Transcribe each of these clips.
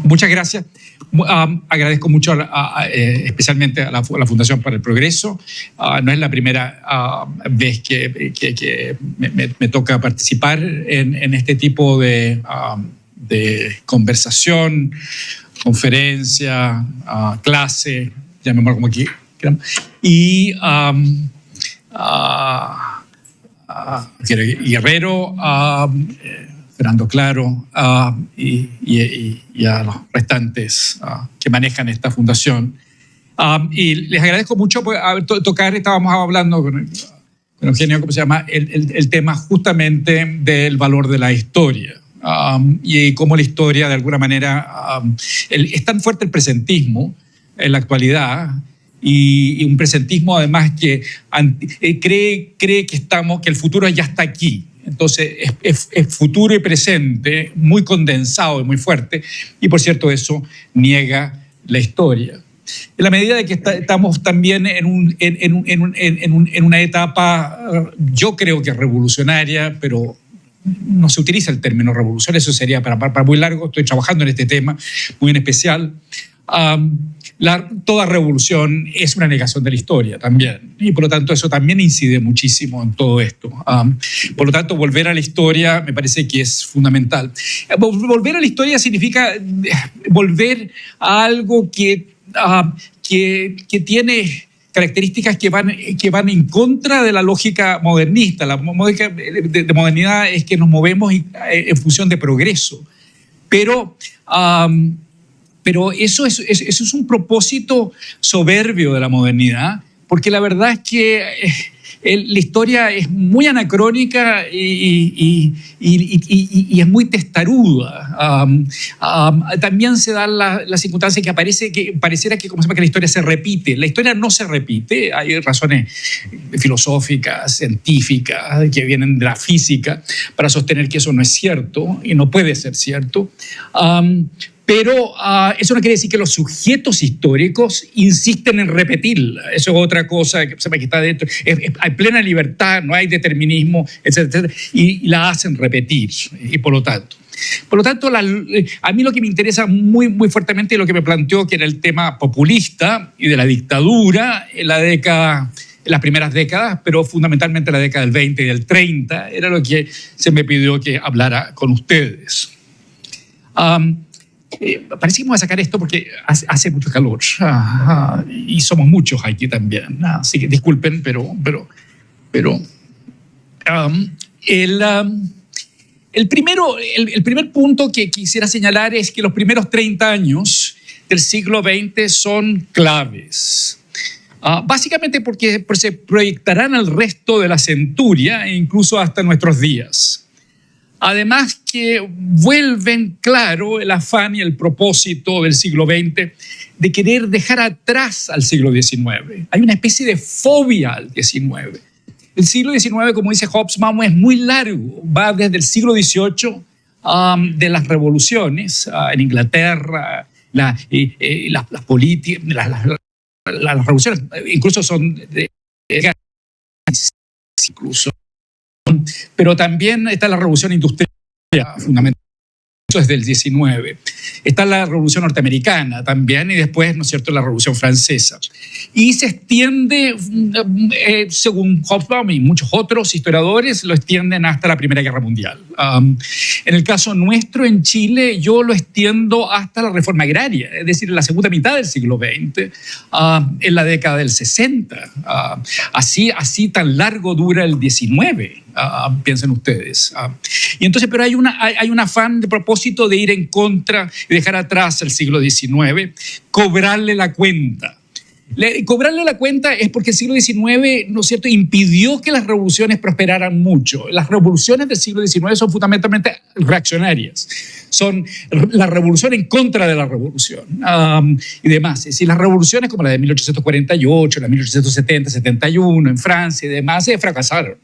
Muchas gracias. Agradezco mucho especialmente a la Fundación para el Progreso. No es la primera vez que me toca participar en este tipo de conversación, conferencia, clase, llamémoslo como aquí. Y Guerrero, Fernando Claro y a los restantes que manejan esta fundación. Y les agradezco mucho por tocar, estábamos hablando con Eugenio, ¿cómo se llama? El tema justamente del valor de la historia. Y cómo la historia, de alguna manera, es tan fuerte el presentismo en la actualidad, y un presentismo además que cree que el futuro ya está aquí. Entonces es futuro y presente muy condensado y muy fuerte, y por cierto eso niega la historia. En la medida de que estamos también en una etapa, yo creo que revolucionaria, pero no se utiliza el término revolución, eso sería para muy largo. Estoy trabajando en este tema muy en especial. Toda revolución es una negación de la historia también, y por lo tanto eso también incide muchísimo en todo esto. Por lo tanto, volver a la historia me parece que es fundamental. Volver a la historia significa volver a algo que tiene características que van en contra de la lógica modernista. La lógica de modernidad es que nos movemos en función de progreso, pero eso es un propósito soberbio de la modernidad, porque la verdad es que la historia es muy anacrónica y es muy testaruda. También se da la circunstancia que pareciera que la historia se repite. La historia no se repite. Hay razones filosóficas, científicas, que vienen de la física para sostener que eso no es cierto y no puede ser cierto. Pero eso no quiere decir que los sujetos históricos insisten en repetirla. Eso es otra cosa que está dentro. Hay plena libertad, no hay determinismo, etcétera, y la hacen repetir. Y por lo tanto, a mí lo que me interesa muy, muy fuertemente es lo que me planteó, que era el tema populista y de la dictadura en las primeras décadas, pero fundamentalmente la década del 20 y del 30, era lo que se me pidió que hablara con ustedes. Parece que vamos a sacar esto porque hace mucho calor y somos muchos aquí también, así que disculpen, pero el primer punto que quisiera señalar es que los primeros 30 años del siglo XX son claves. Básicamente porque se proyectarán al resto de la centuria e incluso hasta nuestros días. Además que vuelven claro el afán y el propósito del siglo XX de querer dejar atrás al siglo XIX. Hay una especie de fobia al XIX. El siglo XIX, como dice Hobsbawm, es muy largo. Va desde el siglo XVIII, de las revoluciones en Inglaterra, las revoluciones incluso son incluso. Pero también está la revolución industrial, fundamentalmente. Eso es del 19. Está la revolución norteamericana también, y después, ¿no es cierto?, la revolución francesa. Y se extiende, según Hobsbawm y muchos otros historiadores, lo extienden hasta la Primera Guerra Mundial. En el caso nuestro, en Chile, yo lo extiendo hasta la reforma agraria, es decir, en la segunda mitad del siglo XX, en la década del 60. Así tan largo dura el 19. Piensen ustedes. Y entonces, pero hay un afán de propósito de ir en contra y dejar atrás el siglo XIX, cobrarle la cuenta. Cobrarle la cuenta es porque el siglo XIX, ¿no es cierto?, impidió que las revoluciones prosperaran mucho. Las revoluciones del siglo XIX son fundamentalmente reaccionarias. Son la revolución en contra de la revolución y demás. Es decir, las revoluciones como la de 1848, la de 1870, 71 en Francia y demás fracasaron.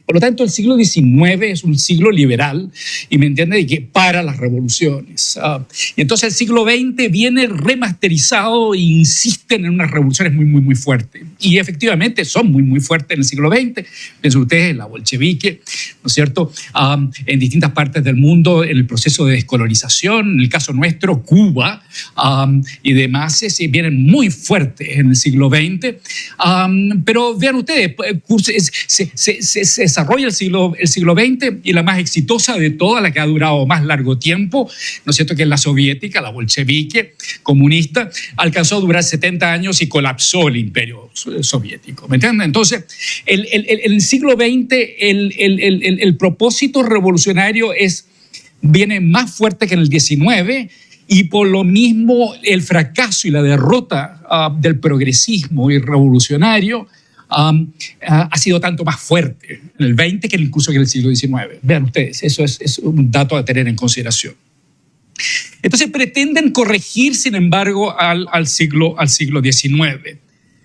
Por lo tanto, el siglo XIX es un siglo liberal, y me entiende, de que para las revoluciones. Y entonces el siglo XX viene remasterizado e insisten en unas revoluciones muy, muy, muy fuertes. Y efectivamente son muy, muy fuertes en el siglo XX. Piensen ustedes en la bolchevique, ¿no es cierto? En distintas partes del mundo, en el proceso de descolonización, en el caso nuestro, Cuba y demás, vienen muy fuertes en el siglo XX. Pero vean ustedes, se desarrolla el siglo XX, y la más exitosa de todas, la que ha durado más largo tiempo, ¿no es cierto?, que es la soviética, la bolchevique comunista, alcanzó a durar 70 años y colapsó el imperio soviético, ¿me entienden? Entonces, el siglo XX, el propósito revolucionario viene más fuerte que en el XIX, y por lo mismo el fracaso y la derrota del progresismo y revolucionario ha sido tanto más fuerte en el XX que incluso en el siglo XIX. Vean ustedes, eso es un dato a tener en consideración. Entonces pretenden corregir, sin embargo, al siglo XIX,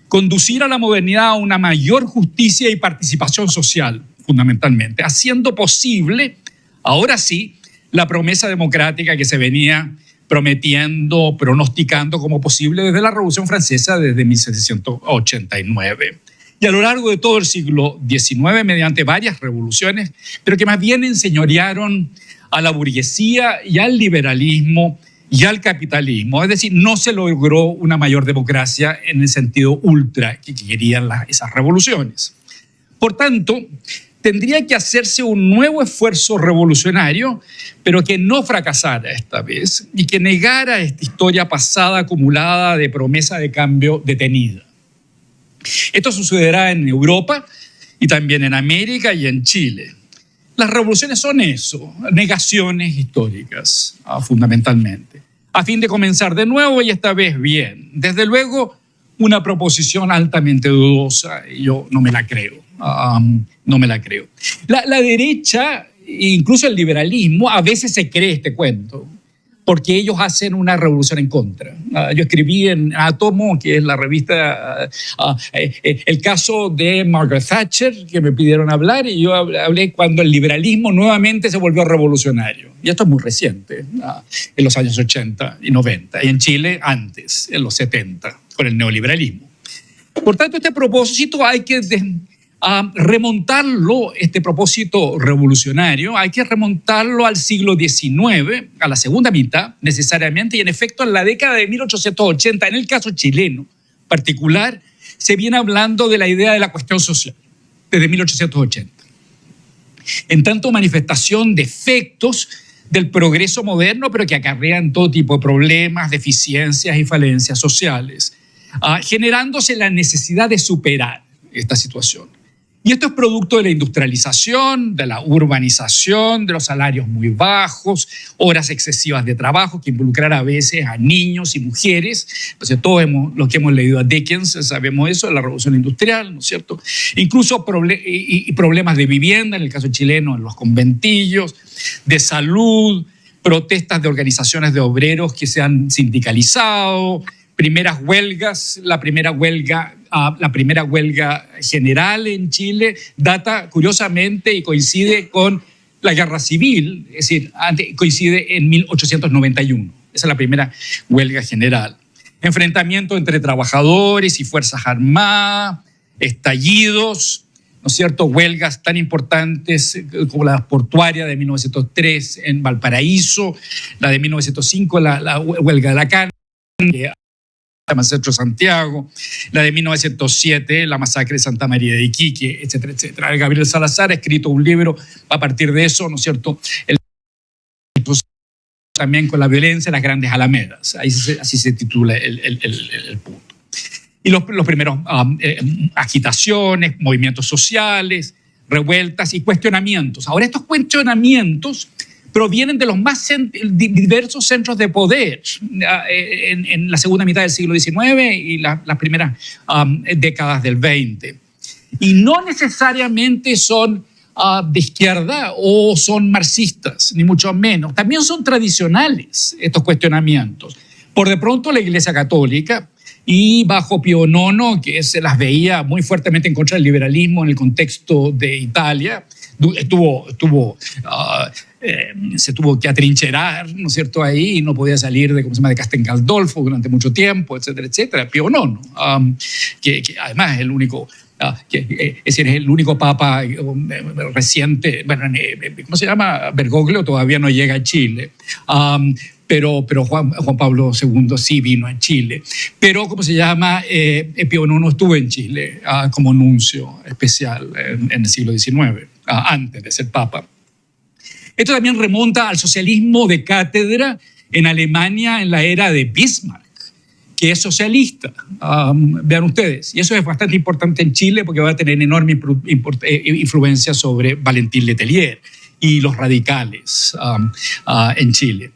conducir a la modernidad a una mayor justicia y participación social, fundamentalmente, haciendo posible, ahora sí, la promesa democrática que se venía prometiendo, pronosticando como posible desde la Revolución Francesa, desde 1789. Y a lo largo de todo el siglo XIX, mediante varias revoluciones, pero que más bien enseñorearon a la burguesía y al liberalismo y al capitalismo. Es decir, no se logró una mayor democracia en el sentido ultra que querían esas revoluciones. Por tanto, tendría que hacerse un nuevo esfuerzo revolucionario, pero que no fracasara esta vez y que negara esta historia pasada acumulada de promesa de cambio detenida. Esto sucederá en Europa y también en América y en Chile. Las revoluciones son eso, negaciones históricas, fundamentalmente, a fin de comenzar de nuevo y esta vez bien. Desde luego, una proposición altamente dudosa, y yo no me la creo, no me la creo. La derecha, incluso el liberalismo, a veces se cree este cuento, porque ellos hacen una revolución en contra. Yo escribí en Átomo, que es la revista, el caso de Margaret Thatcher, que me pidieron hablar, y yo hablé cuando el liberalismo nuevamente se volvió revolucionario. Y esto es muy reciente, en los años 80 y 90, y en Chile antes, en los 70, con el neoliberalismo. Por tanto, este propósito hay que remontarlo, este propósito revolucionario, hay que remontarlo al siglo XIX, a la segunda mitad, necesariamente, y en efecto en la década de 1880, en el caso chileno particular, se viene hablando de la idea de la cuestión social, desde 1880. En tanto, manifestación de efectos del progreso moderno, pero que acarrean todo tipo de problemas, deficiencias y falencias sociales, generándose la necesidad de superar esta situación. Y esto es producto de la industrialización, de la urbanización, de los salarios muy bajos, horas excesivas de trabajo que involucran a veces a niños y mujeres. Entonces, todos los que hemos leído a Dickens sabemos eso, de la revolución industrial, ¿no es cierto? Incluso problemas de vivienda, en el caso chileno, en los conventillos, de salud, protestas de organizaciones de obreros que se han sindicalizado, primeras huelgas, la primera huelga general en Chile data curiosamente y coincide con la guerra civil, es decir, coincide en 1891. Esa es la primera huelga general. Enfrentamiento entre trabajadores y fuerzas armadas, estallidos, ¿no es cierto? Huelgas tan importantes como la portuaria de 1903 en Valparaíso, la de 1905, la huelga de la carne, la Centro Santiago, la de 1907, la masacre de Santa María de Iquique, etcétera, etcétera. Gabriel Salazar ha escrito un libro a partir de eso, ¿no es cierto? También con la violencia en las grandes alamedas. Así se titula el punto. Y los primeros agitaciones, movimientos sociales, revueltas y cuestionamientos. Ahora, estos cuestionamientos provienen de los más diversos centros de poder en la segunda mitad del siglo XIX y las primeras décadas del XX. Y no necesariamente son de izquierda o son marxistas, ni mucho menos. También son tradicionales estos cuestionamientos. Por de pronto la Iglesia Católica y bajo Pío IX, que se las veía muy fuertemente en contra del liberalismo en el contexto de Italia, se tuvo que atrincherar, ¿no es cierto?, ahí, y no podía salir de, de Castel Gandolfo durante mucho tiempo, etcétera, etcétera. Pío IX, que además es el único... es decir, es el único papa reciente, bueno, ¿cómo se llama? Bergoglio todavía no llega a Chile, pero Juan Pablo II sí vino a Chile. Pero, ¿cómo se llama? Pío IX estuvo en Chile como nuncio especial en el siglo XIX, antes de ser papa. Esto también remonta al socialismo de cátedra en Alemania en la era de Bismarck, que es socialista, vean ustedes. Y eso es bastante importante en Chile porque va a tener enorme influencia sobre Valentín Letelier y los radicales en Chile.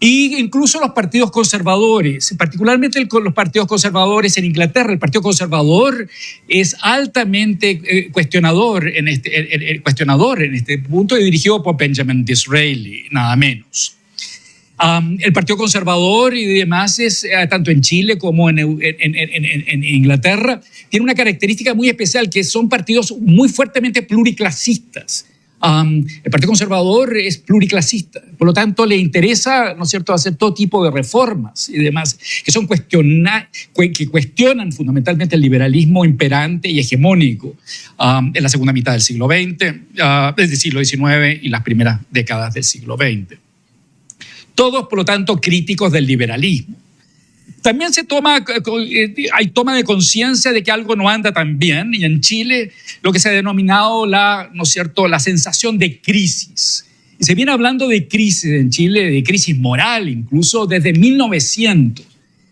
Y incluso los partidos conservadores, particularmente los partidos conservadores en Inglaterra. El Partido Conservador es altamente cuestionador en este punto, y dirigido por Benjamin Disraeli, nada menos. El Partido Conservador y demás, tanto en Chile como en Inglaterra, tiene una característica muy especial, que son partidos muy fuertemente pluriclasistas. El Partido Conservador es pluriclasista, por lo tanto le interesa, ¿no es cierto?, hacer todo tipo de reformas y demás que cuestionan fundamentalmente el liberalismo imperante y hegemónico en la segunda mitad del siglo XX, desde el siglo XIX y las primeras décadas del siglo XX. Todos, por lo tanto, críticos del liberalismo. También hay toma de conciencia de que algo no anda tan bien, y en Chile lo que se ha denominado ¿no es cierto?, la sensación de crisis. Y se viene hablando de crisis en Chile, de crisis moral incluso, desde 1900.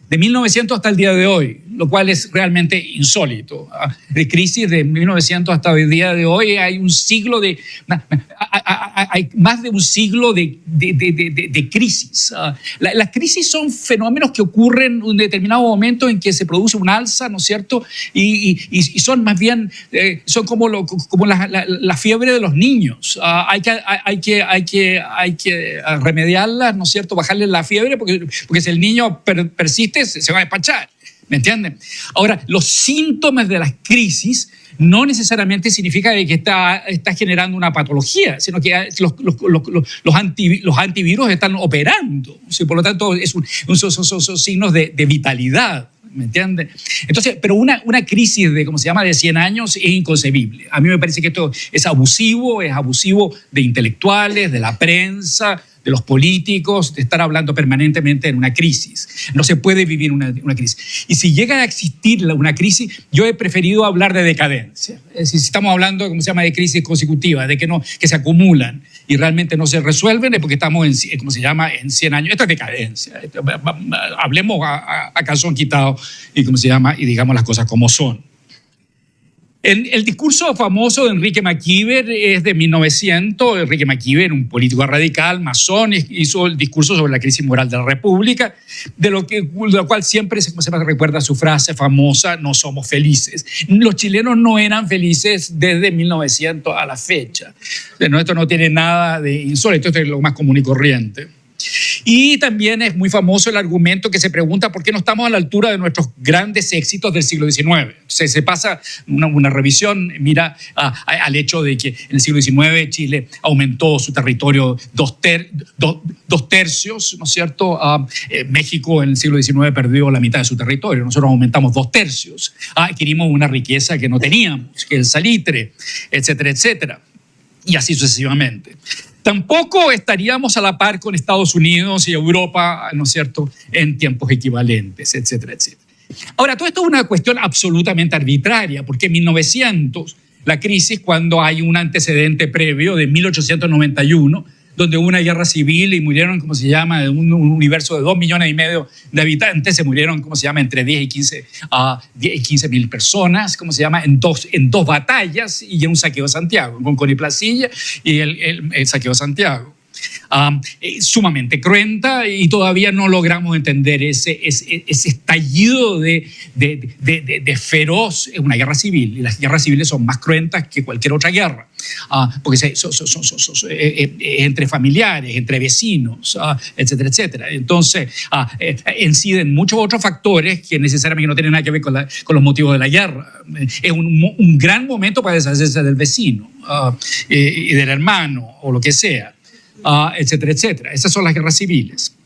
De 1900 hasta el día de hoy, lo cual es realmente insólito. De crisis de 1900 hasta el día de hoy hay más de un siglo de crisis. Las crisis son fenómenos que ocurren en un determinado momento en que se produce un alza, ¿no es cierto? Y son más bien, son como la fiebre de los niños. Hay que remediarlas, ¿no es cierto? Bajarle la fiebre, porque si el niño persiste, se va a despachar, ¿me entienden? Ahora, los síntomas de las crisis no necesariamente significa que está generando una patología, sino que los antivirus están operando. O sea, por lo tanto, son signos de vitalidad, ¿me entienden? Entonces, pero una crisis de 100 años es inconcebible. A mí me parece que esto es abusivo de intelectuales, de la prensa, de los políticos, de estar hablando permanentemente en una crisis. No se puede vivir una crisis. Y si llega a existir una crisis, yo he preferido hablar de decadencia. Es decir, si estamos hablando, de crisis consecutivas, de que se acumulan y realmente no se resuelven, es porque estamos en 100 años. Esto es decadencia. Hablemos a calzón quitado y digamos las cosas como son. El discurso famoso de Enrique McKeever es de 1900. Enrique McKeever, un político radical, masón, hizo el discurso sobre la crisis moral de la República, de lo cual siempre se recuerda su frase famosa: no somos felices. Los chilenos no eran felices desde 1900 a la fecha. Esto no tiene nada de insólito, esto es lo más común y corriente. Y también es muy famoso el argumento que se pregunta por qué no estamos a la altura de nuestros grandes éxitos del siglo XIX. Se pasa una revisión, mira al hecho de que en el siglo XIX Chile aumentó su territorio dos tercios, ¿no es cierto? México en el siglo XIX perdió la mitad de su territorio, nosotros aumentamos 2 tercios. Adquirimos una riqueza que no teníamos, que es el salitre, etcétera, etcétera. Y así sucesivamente. Tampoco estaríamos a la par con Estados Unidos y Europa, ¿no es cierto?, en tiempos equivalentes, etcétera, etcétera. Ahora, todo esto es una cuestión absolutamente arbitraria, porque en 1900, la crisis, cuando hay un antecedente previo de 1891, donde hubo una guerra civil y murieron, de un universo de 2,5 millones de habitantes, se murieron, entre 10 y 15 mil personas, en dos batallas y en un saqueo de Santiago, con Coniplacilla y el saqueo de Santiago. sumamente cruenta, y todavía no logramos entender ese estallido de feroz, una guerra civil, y las guerras civiles son más cruentas que cualquier otra guerra, porque son entre familiares, entre vecinos, etcétera, etcétera. Entonces, inciden muchos otros factores que necesariamente no tienen nada que ver con los motivos de la guerra. Es un gran momento para deshacerse del vecino y del hermano o lo que sea, etcétera, etcétera. Esas son las guerras civiles.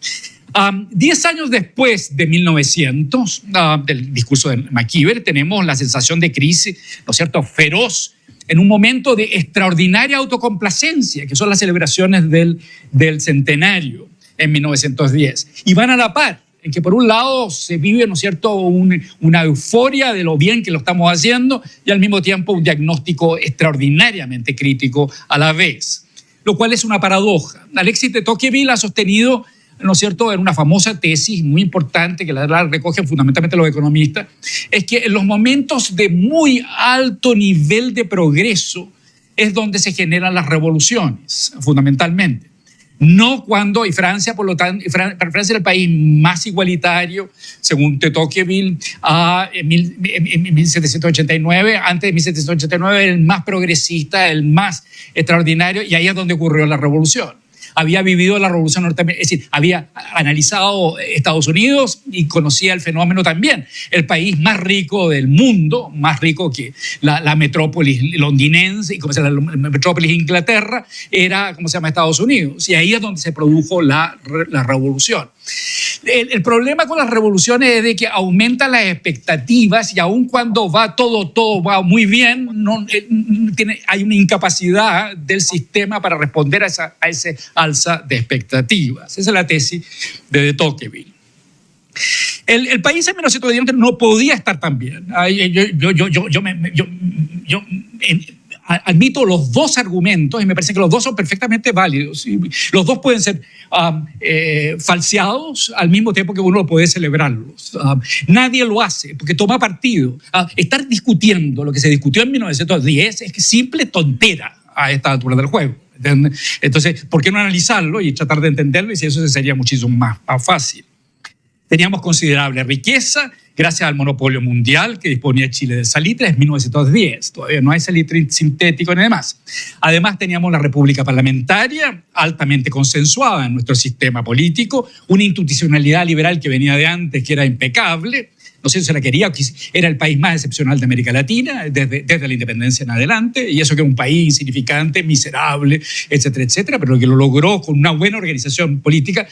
10 años después de 1900, del discurso de McKeever, tenemos la sensación de crisis, ¿no es cierto?, feroz, en un momento de extraordinaria autocomplacencia, que son las celebraciones del centenario en 1910. Y van a la par, en que por un lado se vive, ¿no es cierto?, una euforia de lo bien que lo estamos haciendo, y al mismo tiempo un diagnóstico extraordinariamente crítico a la vez, lo cual es una paradoja. Alexis de Tocqueville ha sostenido, ¿no es cierto?, en una famosa tesis muy importante que la recogen fundamentalmente los economistas, es que en los momentos de muy alto nivel de progreso es donde se generan las revoluciones, fundamentalmente. No cuando, y Francia, por lo tanto, Francia es el país más igualitario, según de Tocqueville, en 1789, antes de 1789, el más progresista, el más extraordinario, y ahí es donde ocurrió la revolución. Había vivido la revolución norteamericana, es decir, había analizado Estados Unidos y conocía el fenómeno también. El país más rico del mundo, más rico que la metrópolis londinense y como se llama, la metrópolis Inglaterra, era, ¿cómo se llama?, Estados Unidos. Y ahí es donde se produjo la revolución. El problema con las revoluciones es de que aumentan las expectativas, y aun cuando va todo va muy bien, hay una incapacidad del sistema para responder a ese alza de expectativas. Esa es la tesis de Tocqueville. El país en 1910 no podía estar tan bien. Yo admito los dos argumentos y me parece que los dos son perfectamente válidos. Los dos pueden ser falseados al mismo tiempo que uno puede celebrarlos. Nadie lo hace porque toma partido. Estar discutiendo lo que se discutió en 1910 es que simple tontera a esta altura del juego. Entonces, ¿por qué no analizarlo y tratar de entenderlo? Y si eso sería muchísimo más fácil. Teníamos considerable riqueza gracias al monopolio mundial que disponía Chile de salitre en 1910. Todavía no hay salitre sintético ni demás. Además, teníamos la república parlamentaria altamente consensuada en nuestro sistema político, una institucionalidad liberal que venía de antes, que era impecable. No sé si se la quería, era el país más excepcional de América Latina desde la independencia en adelante, y eso que era un país insignificante, miserable, etcétera, etcétera, pero que lo logró con una buena organización política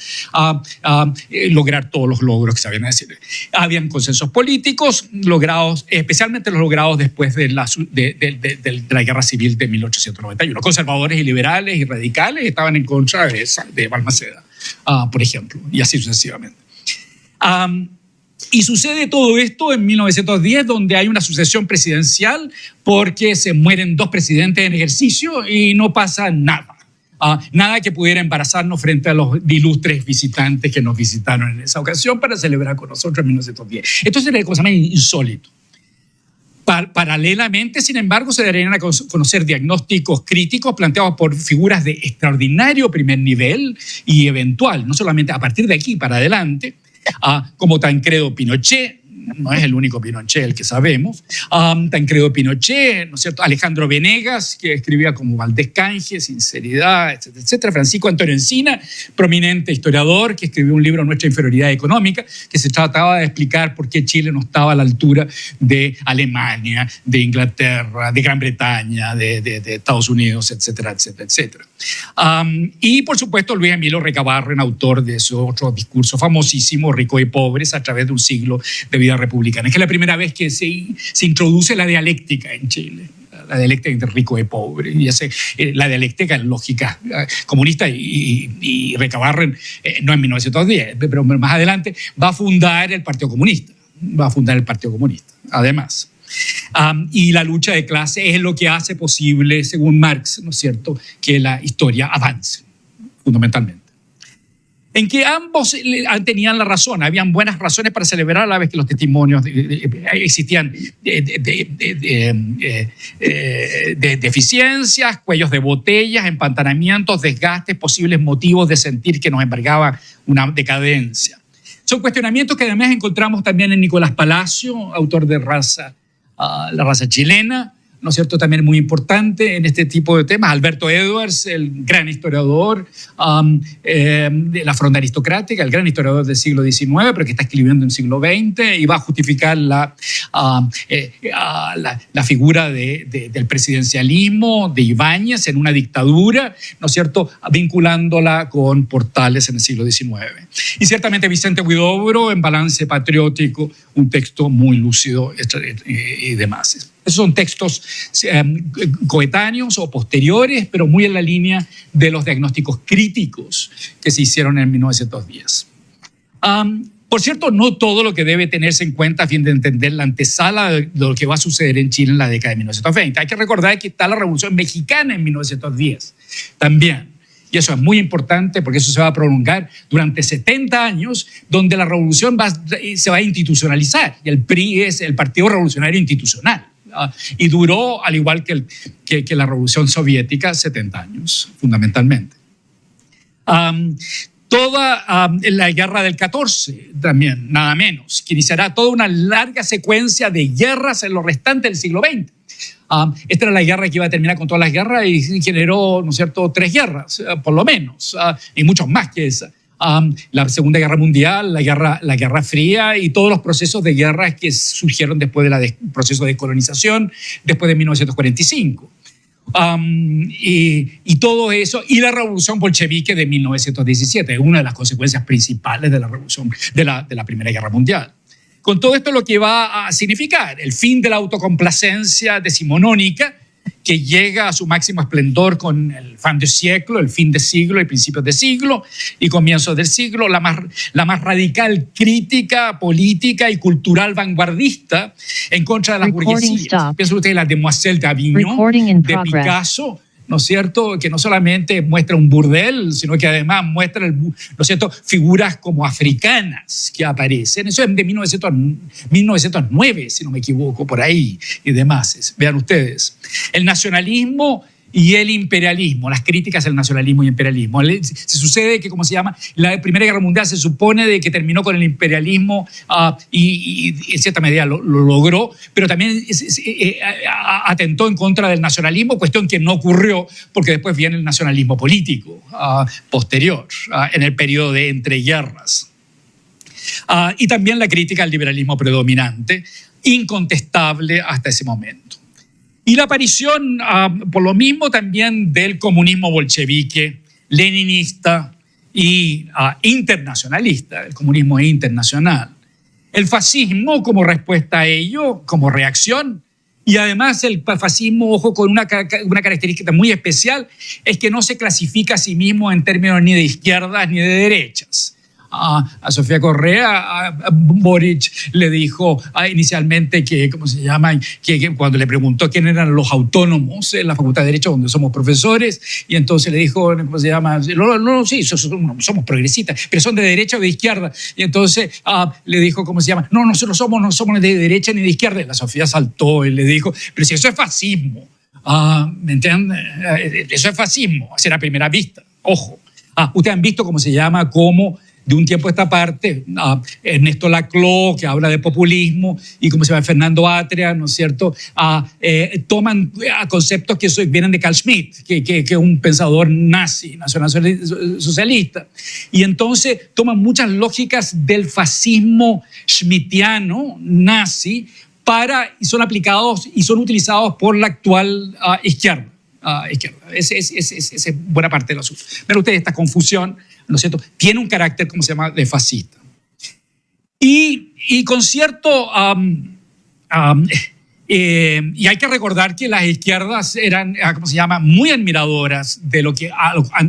lograr todos los logros que se habían decir. Habían consensos políticos logrados, especialmente los logrados después de la guerra civil de 1891. Conservadores y liberales y radicales estaban en contra de Balmaceda, por ejemplo, y así sucesivamente. Y sucede todo esto en 1910, donde hay una sucesión presidencial porque se mueren dos presidentes en ejercicio y no pasa nada. Nada que pudiera embarazarnos frente a los ilustres visitantes que nos visitaron en esa ocasión para celebrar con nosotros en 1910. Esto sería cosa más insólito. Paralelamente, sin embargo, se darían a conocer diagnósticos críticos planteados por figuras de extraordinario primer nivel y eventual, no solamente a partir de aquí para adelante, como Tancredo Pinochet, no es el único Pinochet el que sabemos, Tancredo Pinochet, ¿no es cierto?, Alejandro Venegas, que escribía como Valdés Canje, Sinceridad, etcétera, etcétera, Francisco Antonio Encina, prominente historiador, que escribió un libro, Nuestra inferioridad económica, que se trataba de explicar por qué Chile no estaba a la altura de Alemania, de Inglaterra, de Gran Bretaña, de Estados Unidos, etcétera, etcétera, etcétera. Y por supuesto Luis Emilio Recabarren, autor de ese otro discurso famosísimo, Ricos y Pobres, a través de un siglo de vida republicana. Es que es la primera vez que se introduce la dialéctica en Chile, la dialéctica entre rico y pobre, y la dialéctica en lógica comunista, y Recabarren, no en 1910, pero más adelante, va a fundar el Partido Comunista, además. Y la lucha de clases es lo que hace posible, según Marx, ¿no es cierto?, que la historia avance, fundamentalmente. en que ambos tenían la razón. Habían buenas razones para celebrar a la vez que los testimonios existían de deficiencias, cuellos de botellas, empantanamientos, desgastes, posibles motivos de sentir que nos embargaba una decadencia. Son cuestionamientos que además encontramos también en Nicolás Palacio, autor de La raza chilena, ¿no es cierto?, también muy importante en este tipo de temas. Alberto Edwards, el gran historiador de la fronda aristocrática, el gran historiador del siglo XIX, pero que está escribiendo en el siglo XX y va a justificar la figura del presidencialismo de Ibáñez en una dictadura, ¿no es cierto?, vinculándola con Portales en el siglo XIX. Y ciertamente Vicente Huidobro en Balance Patriótico, un texto muy lúcido y demás. Esos son textos coetáneos o posteriores, pero muy en la línea de los diagnósticos críticos que se hicieron en 1910. Por cierto, no todo lo que debe tenerse en cuenta a fin de entender la antesala de lo que va a suceder en Chile en la década de 1920. Hay que recordar que está la Revolución Mexicana en 1910 también. Y eso es muy importante porque eso se va a prolongar durante 70 años, donde la revolución se va a institucionalizar. Y el PRI es el Partido Revolucionario Institucional. Y duró, al igual que la Revolución Soviética, 70 años, fundamentalmente. Toda la Guerra del 14, también, nada menos, que iniciará toda una larga secuencia de guerras en lo restante del siglo XX. Esta era la guerra que iba a terminar con todas las guerras y generó, ¿no es cierto?, 3 guerras, por lo menos, y muchos más que esa. La Segunda Guerra Mundial, la Guerra Fría y todos los procesos de guerra que surgieron después del proceso de colonización, después de 1945. Y todo eso, y la Revolución Bolchevique de 1917, una de las consecuencias principales de la revolución de la Primera Guerra Mundial. Con todo esto lo que va a significar el fin de la autocomplacencia decimonónica, que llega a su máximo esplendor con el fin de siglo, el fin de siglo y principios de siglo y comienzos del siglo, la más radical crítica política y cultural vanguardista en contra de las burguesías. Piensen ustedes en la Demoiselle d'Avignon de Picasso, ¿no es cierto?, que no solamente muestra un burdel, sino que además muestra, ¿no es cierto?, figuras como africanas que aparecen. Eso es de 1909, si no me equivoco, por ahí y demás. Vean ustedes. El nacionalismo y el imperialismo, las críticas al nacionalismo y imperialismo. Se sucede que, ¿cómo se llama? La Primera Guerra Mundial se supone de que terminó con el imperialismo y en cierta medida lo logró, pero también atentó en contra del nacionalismo, cuestión que no ocurrió porque después viene el nacionalismo político posterior, en el periodo de entreguerras. Y también la crítica al liberalismo predominante, incontestable hasta ese momento. Y la aparición, por lo mismo, también del comunismo bolchevique, leninista y internacionalista. El comunismo es internacional. El fascismo como respuesta a ello, como reacción. Y además el fascismo, ojo, con una característica muy especial, es que no se clasifica a sí mismo en términos ni de izquierdas ni de derechas. A Sofía Correa, a Boric le dijo inicialmente que, ¿cómo se llama?, que cuando le preguntó quién eran los autónomos en la Facultad de Derecho, donde somos profesores, y entonces le dijo, ¿cómo se llama? No, sí, somos progresistas, pero son de derecha o de izquierda. Y entonces le dijo, ¿cómo se llama? No, nosotros no somos de derecha ni de izquierda. Y la Sofía saltó y le dijo, pero si eso es fascismo, ¿me entienden? Eso es fascismo, así a primera vista, ojo. Ustedes han visto, ¿cómo se llama?, cómo de un tiempo a esta parte, Ernesto Laclau, que habla de populismo, y como se llama Fernando Atria, ¿no es cierto?, toman conceptos que vienen de Carl Schmitt, que es un pensador nazi, nacionalsocialista, y entonces toman muchas lógicas del fascismo schmittiano, nazi, y son aplicados y son utilizados por la actual izquierda. Esa es buena parte del asunto. Pero ustedes, esta confusión, ¿no es cierto?, tiene un carácter, como se llama, de fascista. Y con cierto... y hay que recordar que las izquierdas eran, ¿cómo se llama?, muy admiradoras de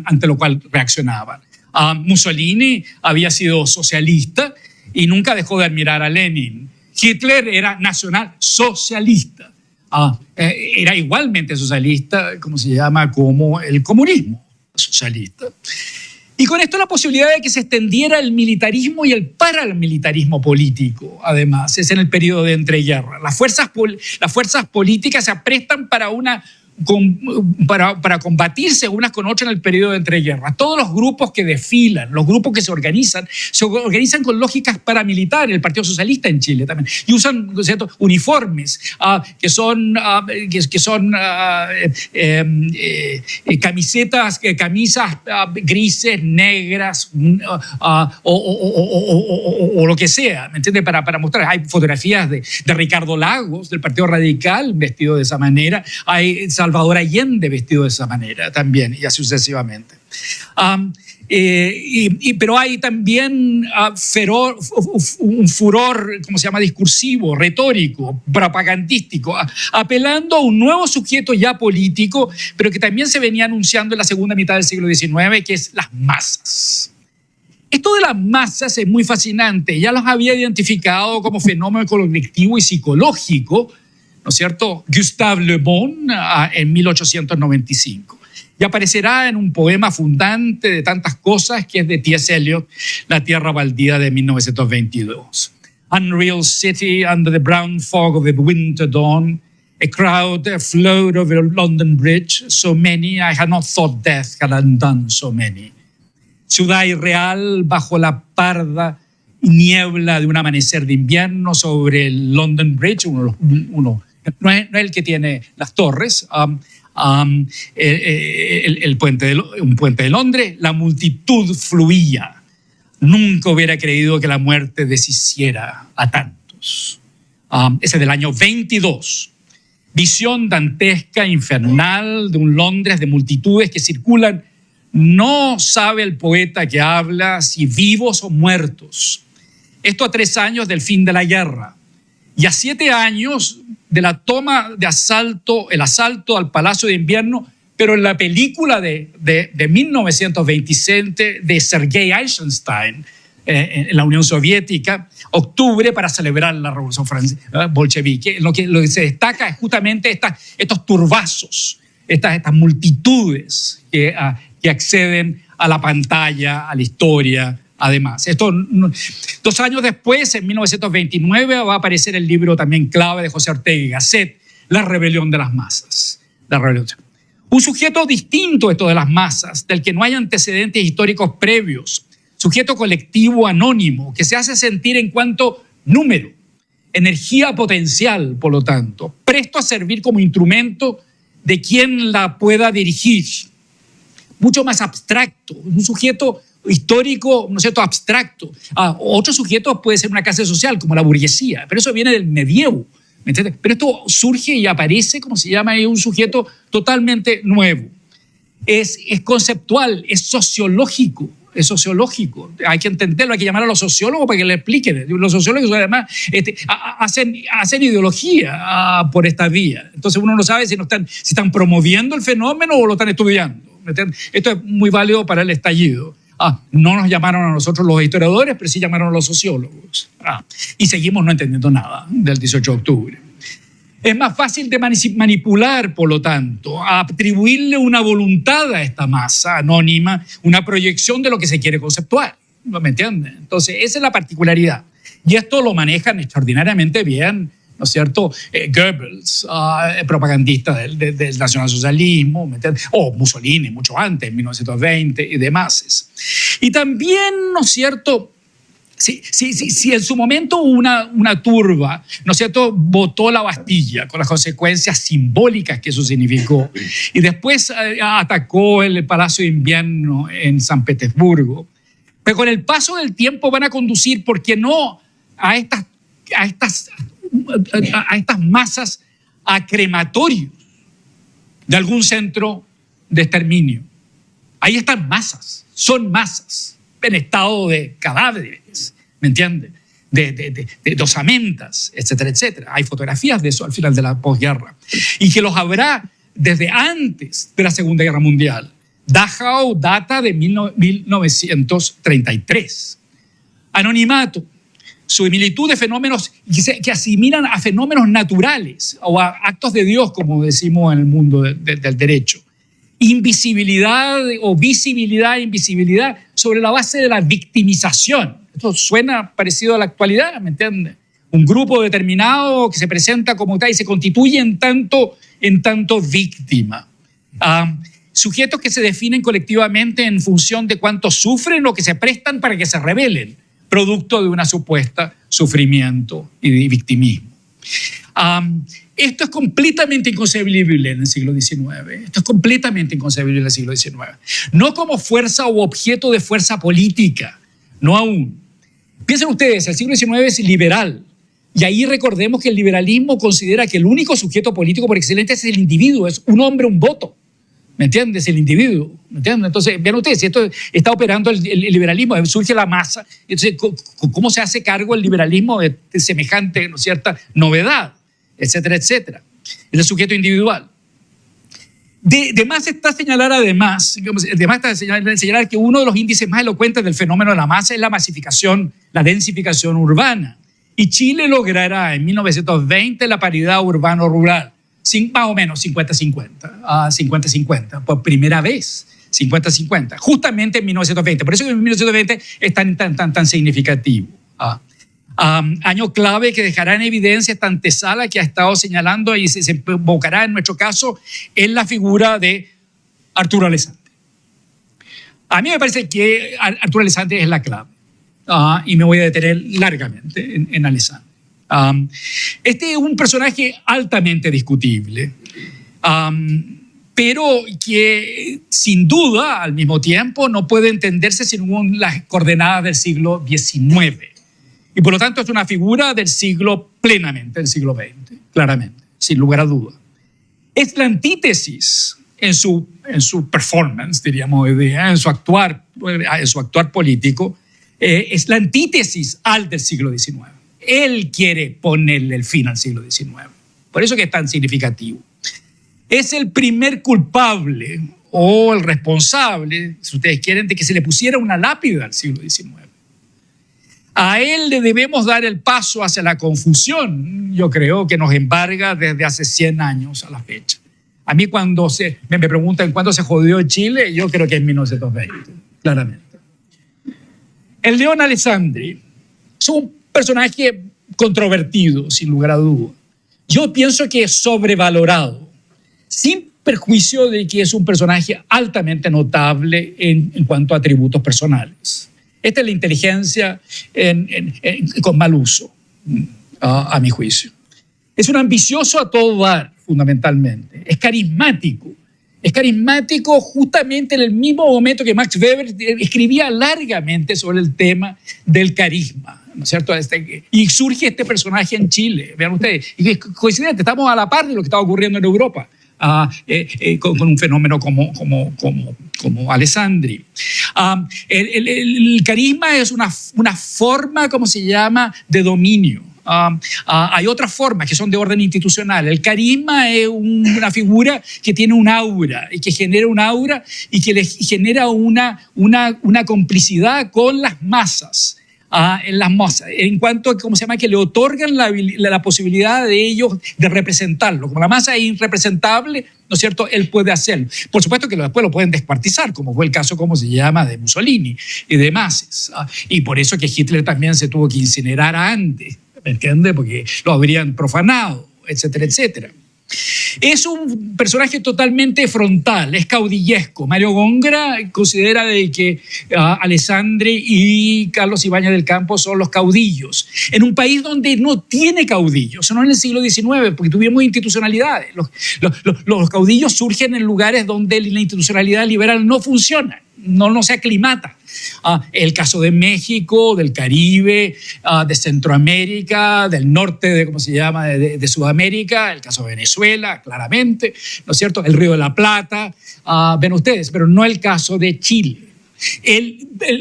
ante lo cual reaccionaban. Mussolini había sido socialista y nunca dejó de admirar a Lenin. Hitler era nacional socialista. Era igualmente socialista, ¿cómo se llama?, como el comunismo socialista. Y con esto la posibilidad de que se extendiera el militarismo y el paramilitarismo político, además, es en el periodo de entreguerras. Las fuerzas políticas se aprestan para combatirse unas con otras en el periodo de entreguerras. Todos los grupos que desfilan, los grupos que se organizan con lógicas paramilitares, el Partido Socialista en Chile también, y usan, ¿cierto?, uniformes que son camisas grises, negras o lo que sea, ¿me entiendes? Para mostrar. Hay fotografías de Ricardo Lagos, del Partido Radical, vestido de esa manera. Hay Salvador Allende vestido de esa manera también, y así sucesivamente. Pero hay también un furor, ¿cómo se llama?, discursivo, retórico, propagandístico, apelando a un nuevo sujeto ya político, pero que también se venía anunciando en la segunda mitad del siglo XIX, que es las masas. Esto de las masas es muy fascinante. Ya los había identificado como fenómeno colectivo y psicológico, ¿no es cierto?, Gustave Le Bon en 1895. Y aparecerá en un poema fundante de tantas cosas que es de T.S. Eliot, La tierra baldía de 1922. Unreal city under the brown fog of the winter dawn, a crowd flowed over London Bridge, so many I had not thought death had undone so many. Ciudad irreal bajo la parda niebla de un amanecer de invierno sobre el London Bridge, no es el que tiene las torres, un puente de Londres. La multitud fluía. Nunca hubiera creído que la muerte deshiciera a tantos. Ese es del año 22. Visión dantesca, infernal, de un Londres de multitudes que circulan. No sabe el poeta que habla si vivos o muertos. Esto a 3 años del fin de la guerra. Y a 7 años de la toma de el asalto al Palacio de Invierno, pero en la película de 1927 de Sergei Eisenstein en la Unión Soviética, octubre, para celebrar la Revolución bolchevique. Lo que se destaca es justamente estos turbazos, estas multitudes que acceden a la pantalla, a la historia. Además, 2 años después, en 1929, va a aparecer el libro también clave de José Ortega y Gasset, La rebelión de las masas. Un sujeto distinto esto de las masas, del que no hay antecedentes históricos previos, sujeto colectivo anónimo, que se hace sentir en cuanto número, energía potencial, por lo tanto, presto a servir como instrumento de quien la pueda dirigir. Mucho más abstracto, un sujeto histórico, ¿no es cierto?, abstracto. Otro sujeto puede ser una clase social, como la burguesía, pero eso viene del medievo, ¿me entiendes? Pero esto surge y aparece, como se llama, un sujeto totalmente nuevo. Es conceptual, es sociológico. Hay que entenderlo, hay que llamar a los sociólogos para que le expliquen. Los sociólogos además hacen ideología por esta vía. Entonces uno no sabe si están promoviendo el fenómeno o lo están estudiando. Esto es muy válido para el estallido. No nos llamaron a nosotros los historiadores, pero sí llamaron a los sociólogos. Y seguimos no entendiendo nada del 18 de octubre. Es más fácil de manipular, por lo tanto, atribuirle una voluntad a esta masa anónima, una proyección de lo que se quiere conceptuar. ¿Me entienden? Entonces, esa es la particularidad. Y esto lo manejan extraordinariamente bien, ¿no es cierto?, Goebbels, propagandista del nacionalsocialismo, o Mussolini, mucho antes, en 1920 y demás. Y también, ¿no es cierto?, si en su momento una turba, ¿no es cierto?, botó la Bastilla con las consecuencias simbólicas que eso significó, y después atacó el Palacio de Invierno en San Petersburgo, pero con el paso del tiempo van a conducir, ¿por qué no?, a estas masas a crematorios de algún centro de exterminio. Ahí están masas, son masas en estado de cadáveres, ¿me entiendes? De osamentas, etcétera, etcétera. Hay fotografías de eso al final de la posguerra. Y que los habrá desde antes de la Segunda Guerra Mundial. Dachau data de 1933. Anonimato. Similitud de fenómenos que asimilan a fenómenos naturales o a actos de Dios, como decimos en el mundo del derecho. invisibilidad o visibilidad e invisibilidad sobre la base de la victimización. Esto suena parecido a la actualidad, ¿me entiendes? Un grupo determinado que se presenta como tal y se constituye en tanto víctima. Sujetos que se definen colectivamente en función de cuánto sufren o que se prestan para que se rebelen, producto de una supuesta sufrimiento y victimismo. Esto es completamente inconcebible en el siglo XIX. Esto es completamente inconcebible en el siglo XIX. No como fuerza o objeto de fuerza política, no aún. Piensen ustedes, el siglo XIX es liberal. Y ahí recordemos que el liberalismo considera que el único sujeto político por excelencia es el individuo, es un hombre, un voto. ¿Me entiendes? El individuo. ¿Me entiendes? Entonces, vean ustedes, si esto está operando el liberalismo, surge la masa. Entonces, ¿cómo se hace cargo el liberalismo de semejante, ¿no es cierta?, novedad? Etcétera, etcétera. El sujeto individual. De más está señalar señalar que uno de los índices más elocuentes del fenómeno de la masa es la masificación, la densificación urbana. Y Chile logrará en 1920 la paridad urbano-rural, más o menos 50-50, 50-50, por primera vez, 50-50, justamente en 1920. Por eso que en 1920 es tan significativo. Año clave que dejará en evidencia esta antesala que ha estado señalando y se invocará en nuestro caso en la figura de Arturo Alessandri. A mí me parece que Arturo Alessandri es la clave y me voy a detener largamente en Alessandri. Este es un personaje altamente discutible, pero que sin duda al mismo tiempo no puede entenderse según las coordenadas del siglo XIX. Y por lo tanto es una figura del siglo plenamente, del siglo XX, claramente, sin lugar a duda. Es la antítesis en su performance, diríamos hoy día, en su actuar político, es la antítesis al del siglo XIX. Él quiere ponerle el fin al siglo XIX. Por eso que es tan significativo. Es el primer culpable o el responsable, si ustedes quieren, de que se le pusiera una lápida al siglo XIX. A él le debemos dar el paso hacia la confusión, yo creo, que nos embarga desde hace 100 años a la fecha. A mí cuando me preguntan cuándo se jodió Chile, yo creo que en 1920, claramente. El León Alessandri es un personaje controvertido, sin lugar a duda. Yo pienso que es sobrevalorado, sin perjuicio de que es un personaje altamente notable en cuanto a atributos personales. Esta es la inteligencia con mal uso, a mi juicio. Es un ambicioso a todo dar, fundamentalmente. Es carismático. Es carismático justamente en el mismo momento que Max Weber escribía largamente sobre el tema del carisma, ¿no es cierto? Y surge este personaje en Chile, vean ustedes. Y es coincidente, estamos a la par de lo que está ocurriendo en Europa. Con un fenómeno como Alessandri. El carisma es una forma, ¿cómo se llama?, de dominio. Hay otras formas que son de orden institucional. El carisma es una figura que tiene un aura y que genera un aura y que le genera una complicidad con las masas. En las masas, en cuanto a cómo se llama, que le otorgan la posibilidad de ellos de representarlo. Como la masa es irrepresentable, ¿no es cierto?, él puede hacerlo. Por supuesto que después lo pueden descuartizar, como fue el caso, ¿cómo se llama?, de Mussolini y demás. Y por eso que Hitler también se tuvo que incinerar antes, ¿me entiendes? Porque lo habrían profanado, etcétera, etcétera. Es un personaje totalmente frontal, es caudillesco. Mario Góngora considera de que Alessandri y Carlos Ibáñez del Campo son los caudillos. En un país donde no tiene caudillos, no en el siglo XIX, porque tuvimos institucionalidades. Los caudillos surgen en lugares donde la institucionalidad liberal no funciona, no se aclimata. El caso de México, del Caribe, de Centroamérica, del norte de Sudamérica, el caso de Venezuela, claramente, ¿no es cierto? El Río de la Plata, ven ustedes, pero no el caso de Chile.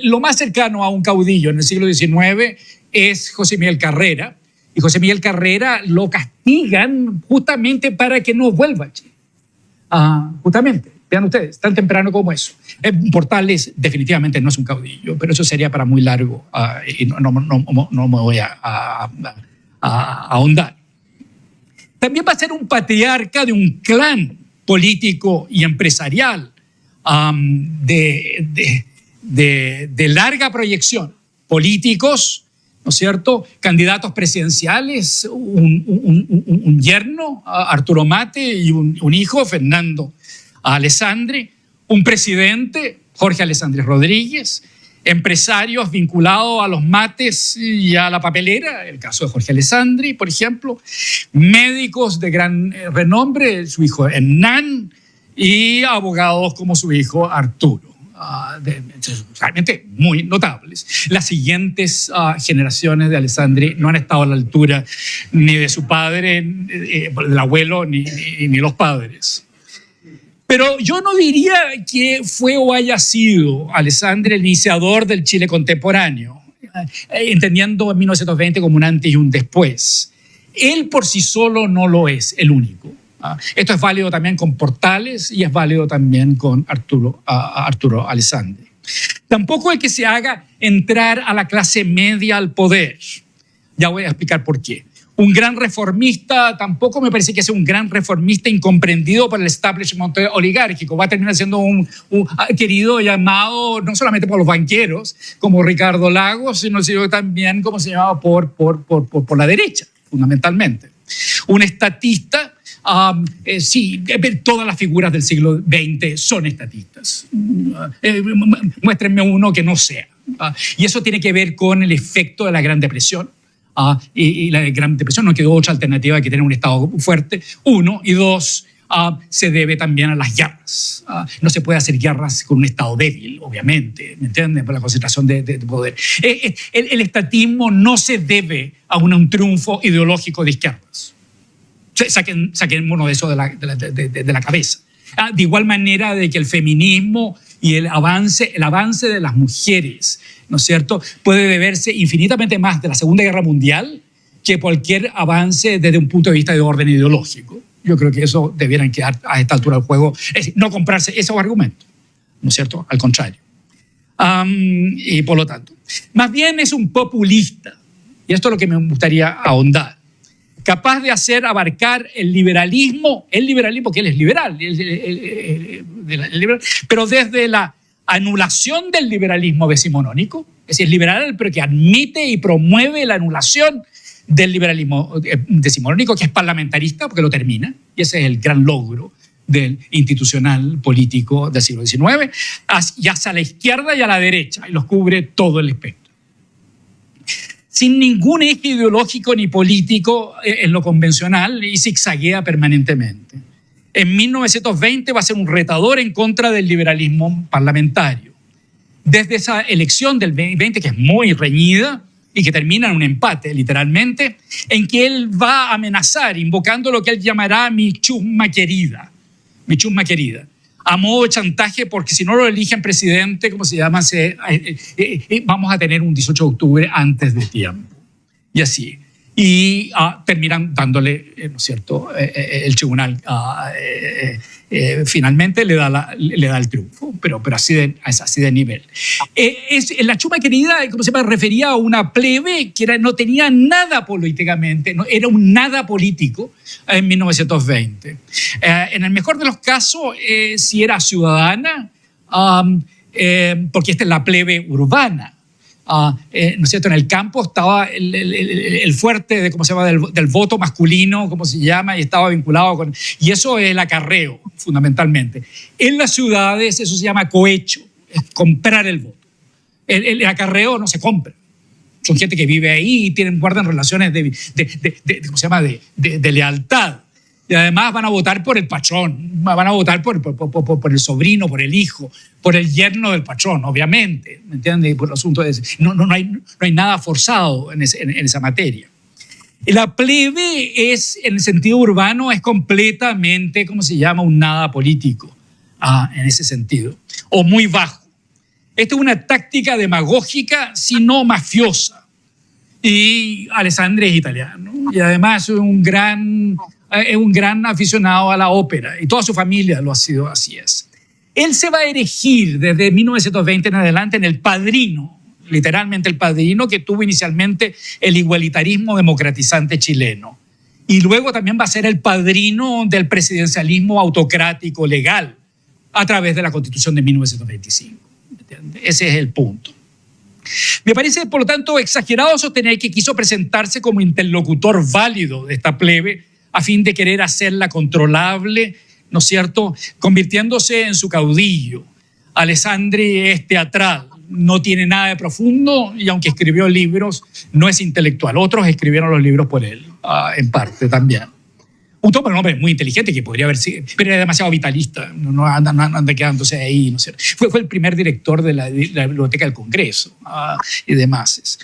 Lo más cercano a un caudillo en el siglo XIX es José Miguel Carrera, y José Miguel Carrera lo castigan justamente para que no vuelva a Chile. Justamente. Vean ustedes, tan temprano como eso. Portales definitivamente no es un caudillo, pero eso sería para muy largo y no me voy a ahondar. También va a ser un patriarca de un clan político y empresarial de larga proyección. Políticos, ¿no es cierto?, candidatos presidenciales, un yerno, Arturo Mate, y un hijo, Fernando Alessandri, un presidente, Jorge Alessandri Rodríguez, empresarios vinculados a los mates y a la papelera, el caso de Jorge Alessandri, por ejemplo, médicos de gran renombre, su hijo Hernán, y abogados como su hijo Arturo. Realmente muy notables. Las siguientes generaciones de Alessandri no han estado a la altura ni de su padre, del abuelo, ni los padres. Pero yo no diría que fue o haya sido Alessandri el iniciador del Chile contemporáneo, entendiendo en 1920 como un antes y un después. Él por sí solo no lo es el único. Esto es válido también con Portales y es válido también con Arturo Alessandri. Tampoco es que se haga entrar a la clase media al poder. Ya voy a explicar por qué. Un gran reformista, tampoco me parece que sea un gran reformista incomprendido por el establishment oligárquico. Va a terminar siendo un querido y amado no solamente por los banqueros, como Ricardo Lagos, sino también, como se llamaba, por la derecha, fundamentalmente. Un estatista, sí, todas las figuras del siglo XX son estatistas. Muéstrenme uno que no sea. Y eso tiene que ver con el efecto de la Gran Depresión. Y la Gran Depresión no quedó otra alternativa que tener un Estado fuerte, uno, y dos, se debe también a las guerras. No se puede hacer guerras con un Estado débil, obviamente, ¿me entienden? Por la concentración de poder. El estatismo no se debe a un triunfo ideológico de izquierdas. Saquémonos de eso de la cabeza. De igual manera de que el feminismo y el avance de las mujeres, ¿no es cierto?, puede deberse infinitamente más de la Segunda Guerra Mundial que cualquier avance desde un punto de vista de orden ideológico. Yo creo que eso debieran quedar a esta altura del juego, es decir, no comprarse esos argumentos, ¿no es cierto?, al contrario. Y por lo tanto, más bien es un populista, y esto es lo que me gustaría ahondar, capaz de hacer abarcar el liberalismo, que él es liberal, pero desde la anulación del liberalismo decimonónico, es decir, liberal, pero que admite y promueve la anulación del liberalismo decimonónico, que es parlamentarista, porque lo termina, y ese es el gran logro del institucional político del siglo XIX, y hacia la izquierda y a la derecha, y los cubre todo el espectro. Sin ningún eje ideológico ni político en lo convencional, y zigzaguea permanentemente. En 1920 va a ser un retador en contra del liberalismo parlamentario. Desde esa elección del 20, que es muy reñida y que termina en un empate, literalmente, en que él va a amenazar, invocando lo que él llamará mi chusma querida. Mi chusma querida. A modo de chantaje, porque si no lo eligen presidente, ¿cómo se llama? Vamos a tener un 18 de octubre antes de tiempo. Y así. Y terminan dándole, ¿no es cierto?, el tribunal finalmente le da el triunfo, pero es así de nivel. La chuma querida, ¿cómo se llama?, refería a una plebe que no tenía nada políticamente, no, era un nada político en 1920. En el mejor de los casos, si era ciudadana, porque esta es la plebe urbana. ¿No es cierto? En el campo estaba el fuerte de, ¿cómo se llama?, del voto masculino, ¿cómo se llama? Y estaba vinculado con... Y eso es el acarreo, fundamentalmente. En las ciudades eso se llama cohecho, es comprar el voto. El acarreo no se compra. Son gente que vive ahí y guardan relaciones ¿cómo se llama?, de lealtad. Y además van a votar por el patrón, van a votar por el sobrino, por el hijo, por el yerno del patrón, obviamente, ¿me entiendes? Por el asunto de ese. No hay nada forzado en esa materia. La plebe es, en el sentido urbano, es completamente, ¿cómo se llama?, un nada político, en ese sentido, o muy bajo. Esta es una táctica demagógica, sino mafiosa. Y Alessandri es italiano, y además es un gran aficionado a la ópera, y toda su familia lo ha sido, así es. Él se va a erigir desde 1920 en adelante en el padrino, literalmente el padrino que tuvo inicialmente el igualitarismo democratizante chileno. y luego también va a ser el padrino del presidencialismo autocrático legal a través de la Constitución de 1925. ¿Entiende? Ese es el punto. Me parece, por lo tanto, exagerado sostener que quiso presentarse como interlocutor válido de esta plebe a fin de querer hacerla controlable, ¿no es cierto?, convirtiéndose en su caudillo. Alessandri es teatral, no tiene nada de profundo y aunque escribió libros, no es intelectual. Otros escribieron los libros por él, en parte también. Un hombre muy inteligente que podría haber sido, pero era demasiado vitalista, no anda quedándose ahí, ¿no es cierto? Fue el primer director de la Biblioteca del Congreso y demás.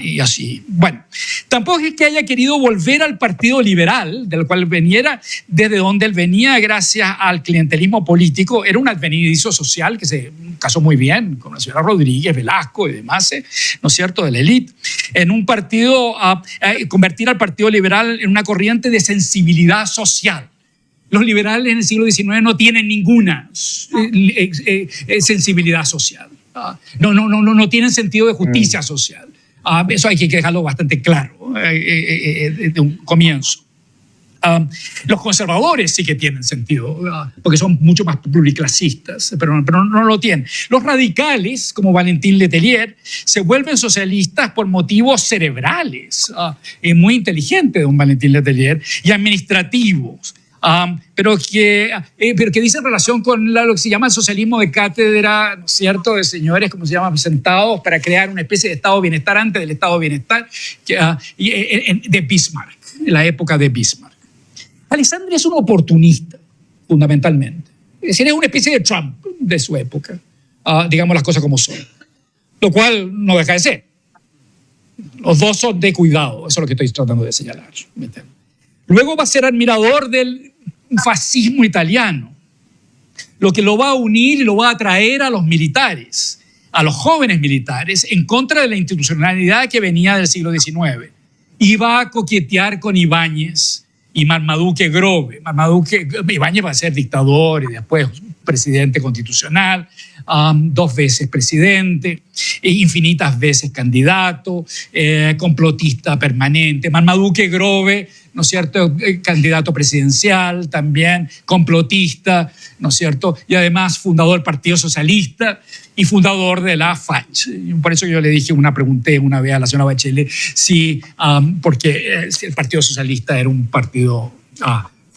Y así. Bueno, tampoco es que haya querido volver al Partido Liberal, del cual veniera, desde donde él venía gracias al clientelismo político. Era un advenedizo social que se casó muy bien con la señora Rodríguez, Velasco y demás, ¿no es cierto?, de la élite. En un partido, convertir al Partido Liberal en una corriente de sensibilidad social. Los liberales en el siglo XIX no tienen ninguna sensibilidad social. No tienen sentido de justicia social. Eso hay que dejarlo bastante claro de un comienzo. Los conservadores sí que tienen sentido, porque son mucho más pluriclasistas, pero no lo tienen. Los radicales, como Valentín Letelier, se vuelven socialistas por motivos cerebrales, muy inteligente don Valentín Letelier, y administrativos, pero que dice en relación con lo que se llama el socialismo de cátedra, ¿no es cierto?, de señores, como se llama, sentados para crear una especie de estado de bienestar antes del estado de bienestar de Bismarck, en la época de Bismarck. Alessandri es un oportunista, fundamentalmente. Es decir, es una especie de Trump de su época, digamos las cosas como son. Lo cual no deja de ser. Los dos son de cuidado, eso es lo que estoy tratando de señalar. Luego va a ser admirador del fascismo italiano, lo que lo va a unir y lo va a atraer a los militares, a los jóvenes militares, en contra de la institucionalidad que venía del siglo XIX. Y va a coquetear con Ibáñez y Marmaduke Grove. Ibáñez va a ser dictador y después presidente constitucional, 2 veces presidente, infinitas veces candidato, complotista permanente. Marmaduke Grove, ¿no es cierto?, candidato presidencial también, complotista, ¿no es cierto?, y además fundador del Partido Socialista y fundador de la FACH. Por eso yo le pregunté una vez a la señora Bachelet porque el Partido Socialista era un partido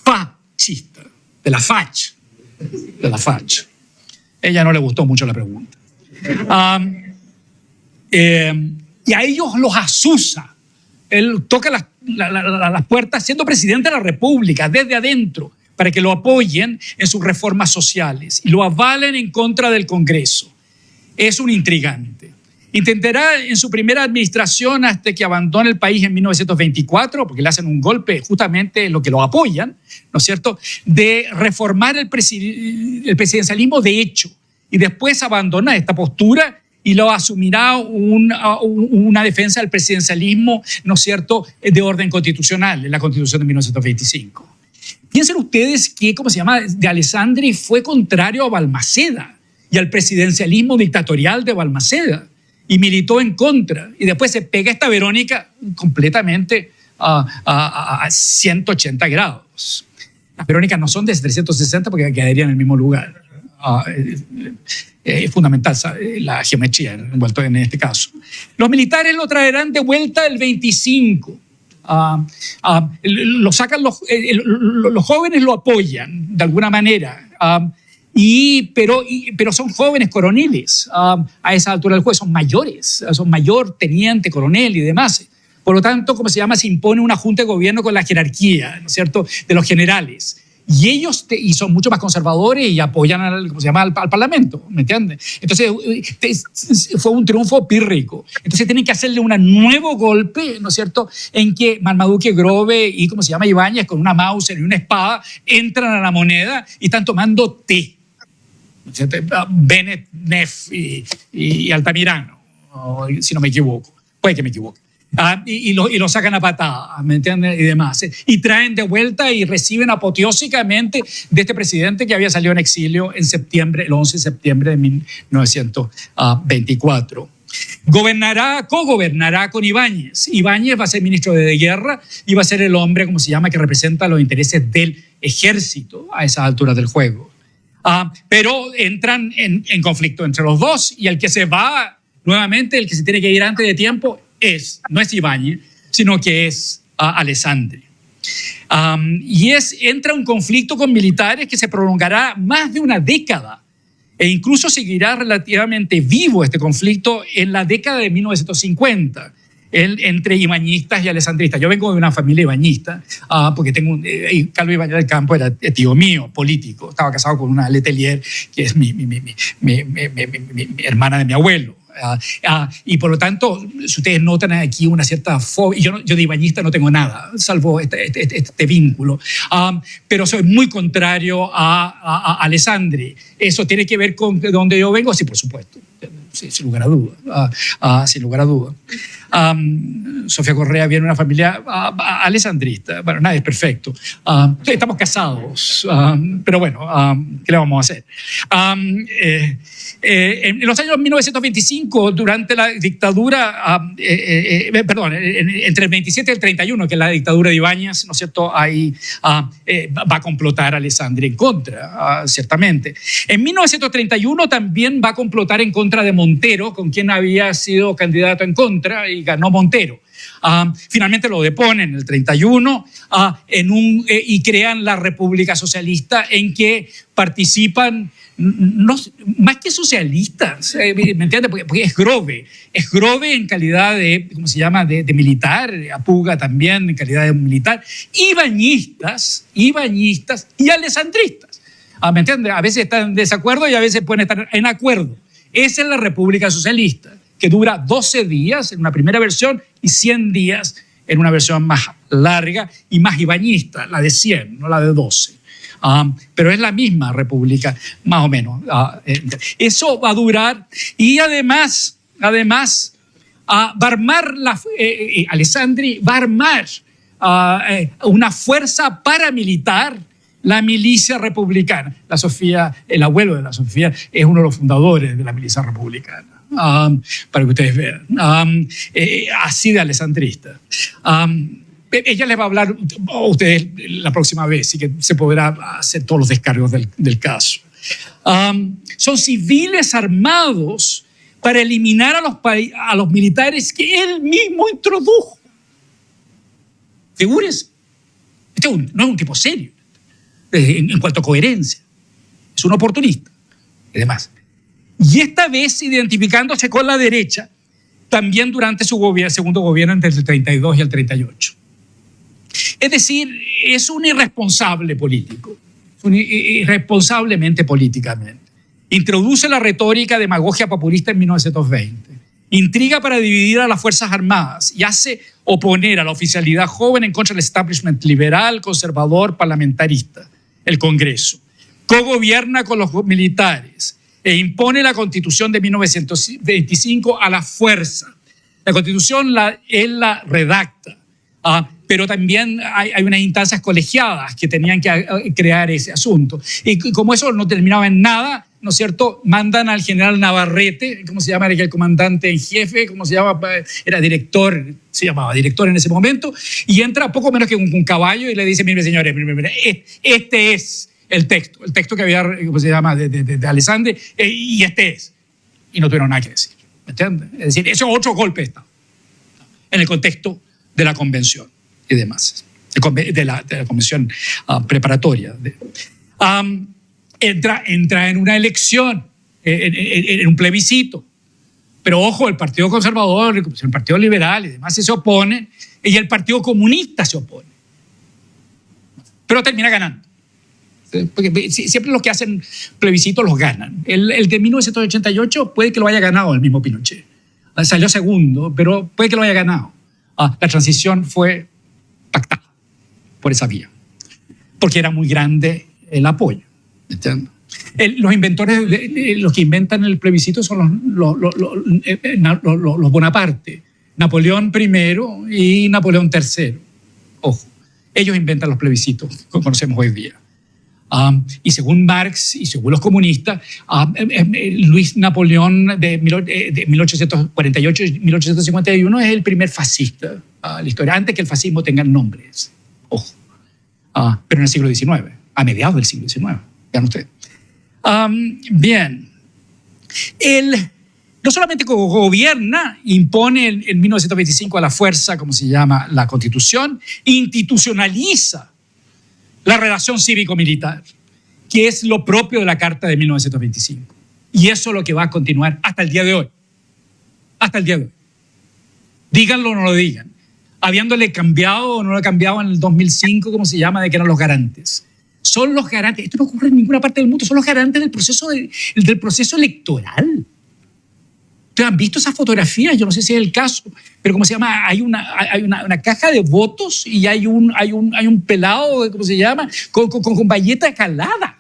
fascista, de la FACH. Ella no le gustó mucho la pregunta. Y a ellos los asusa. Él toca las puertas siendo presidente de la República, desde adentro, para que lo apoyen en sus reformas sociales y lo avalen en contra del Congreso. Es un intrigante. Intentará en su primera administración, hasta que abandone el país en 1924, porque le hacen un golpe justamente lo que lo apoyan, ¿no es cierto?, de reformar el presidencialismo de hecho, y después abandona esta postura y lo asumirá una defensa del presidencialismo, ¿no es cierto?, de orden constitucional, en la Constitución de 1925. Piensen ustedes que, de Alessandri fue contrario a Balmaceda y al presidencialismo dictatorial de Balmaceda, y militó en contra, y después se pega esta Verónica completamente a 180 grados. Las Verónicas no son de 360 porque quedarían en el mismo lugar. Es fundamental la geometría envuelta en este caso. Los militares lo traerán de vuelta el 25. Lo sacan los jóvenes lo apoyan de alguna manera. Pero son jóvenes coroniles a esa altura del juego, son mayores, son mayor, teniente, coronel y demás. Por lo tanto, se impone una junta de gobierno con la jerarquía, ¿no es cierto?, de los generales. Y ellos son mucho más conservadores y apoyan al Parlamento, ¿me entiendes? Entonces, fue un triunfo pírrico. Entonces, tienen que hacerle un nuevo golpe, ¿no es cierto?, en que Marmaduke Grove y, Ibáñez, con una Mauser y una espada, entran a la moneda y están tomando té. Bennett, Neff y Altamirano, si no me equivoco. Puede que me equivoque. Y lo sacan a patada, ¿me entiendes? Y demás. Y traen de vuelta y reciben apoteósicamente de este presidente que había salido en exilio en septiembre, el 11 de septiembre de 1924. cogobernará con Ibáñez. Ibáñez va a ser ministro de guerra y va a ser el hombre, como se llama, que representa los intereses del ejército a esas alturas del juego. Pero entran en conflicto entre los dos, y el que se va nuevamente, el que se tiene que ir antes de tiempo, no es Ibáñez, sino que es Alessandri. Entra un conflicto con militares que se prolongará más de una década, e incluso seguirá relativamente vivo este conflicto en la década de 1950, entre ibañistas y alessandristas. Yo vengo de una familia ibañista, porque Carlos Ibáñez del Campo era tío mío, político. Estaba casado con una Letelier, que es mi hermana de mi abuelo. Y por lo tanto, si ustedes notan aquí una cierta fobia, yo de ibañista no tengo nada, salvo este vínculo, pero soy muy contrario a Alessandri. ¿Eso tiene que ver con de dónde yo vengo? Sí, por supuesto, sí, sin lugar a duda. Sin lugar a duda. Sofía Correa viene de una familia alessandrista. Bueno, nadie es perfecto. Estamos casados, pero bueno, ¿qué le vamos a hacer? En los años 1925, durante la dictadura, entre el 27 y el 31, que es la dictadura de Ibáñez, ¿no es cierto? Ahí va a complotar Alessandri en contra, ciertamente. En 1931 también va a complotar en contra de Montero, con quien había sido candidato en contra, y ganó Montero. Finalmente lo deponen en el 31 y crean la República Socialista, en que participan más que socialistas, ¿me entiendes? Porque es Grove en calidad de, ¿cómo se llama?, de militar, Apuga también en calidad de militar, ibañistas y alessandristas, ¿me entiendes? A veces están en desacuerdo y a veces pueden estar en acuerdo. Esa es la República Socialista, que dura 12 días en una primera versión y 100 días en una versión más larga y más ibañista, la de 100, no la de 12. Pero es la misma república, más o menos. Eso va a durar, y además va a armar Alessandri va a armar una fuerza paramilitar, la milicia republicana. El abuelo de la Sofía es uno de los fundadores de la milicia republicana. Para que ustedes vean, así de alessandrista. Ella les va a hablar a ustedes la próxima vez, así que se podrá hacer todos los descargos del caso. Son civiles armados para eliminar a los militares que él mismo introdujo. Figúrense, no es un tipo serio en cuanto a coherencia, es un oportunista y demás. Y esta vez identificándose con la derecha, también durante su segundo gobierno entre el 32 y el 38. Es decir, es un irresponsable político, irresponsablemente políticamente. Introduce la retórica demagogia populista en 1920. Intriga para dividir a las Fuerzas Armadas y hace oponer a la oficialidad joven en contra del establishment liberal, conservador, parlamentarista, el Congreso. Cogobierna con los militares e impone la Constitución de 1925 a la fuerza. La Constitución él la redacta, pero también hay unas instancias colegiadas que tenían que crear ese asunto. Y como eso no terminaba en nada, ¿no es cierto?, mandan al general Navarrete, ¿cómo se llama? Era el comandante en jefe, ¿cómo se llama? Era director, se llamaba director en ese momento, y entra poco menos que un caballo y le dice: mire, señores, este es el texto que había, ¿cómo se llama?, de Alessandri, y este es. Y no tuvieron nada que decir, ¿me entiendes? Es decir, ese otro golpe está en el contexto de la convención y demás, de la convención preparatoria. Entra en una elección, en un plebiscito. Pero ojo, el Partido Conservador, el Partido Liberal y demás se oponen, y el Partido Comunista se opone. Pero termina ganando. Porque siempre los que hacen plebiscitos los ganan. El de 1988 puede que lo haya ganado el mismo Pinochet. Salió segundo, pero puede que lo haya ganado. La transición fue pactada por esa vía, porque era muy grande el apoyo. Los inventores, los que inventan el plebiscito son los Bonaparte, Napoleón I y Napoleón III. Ojo, ellos inventan los plebiscitos que conocemos hoy día. Y según Marx y según los comunistas, Luis Napoleón de 1848 y 1851 es el primer fascista de la historia, antes que el fascismo tenga nombres. Ojo. Pero en el siglo XIX, a mediados del siglo XIX. Vean ustedes. Bien. Él no solamente gobierna, impone en 1925 a la fuerza, como se llama, la Constitución, institucionaliza la relación cívico-militar, que es lo propio de la Carta de 1925. Y eso es lo que va a continuar hasta el día de hoy. Hasta el día de hoy. Díganlo o no lo digan. Habiéndole cambiado o no lo ha cambiado en el 2005, como se llama, de que eran los garantes. Son los garantes. Esto no ocurre en ninguna parte del mundo. Son los garantes del proceso electoral. ¿Ustedes han visto esas fotografías? Yo no sé si es el caso, pero ¿cómo se llama? Hay una caja de votos y hay un pelado, ¿cómo se llama? Con bayeta calada.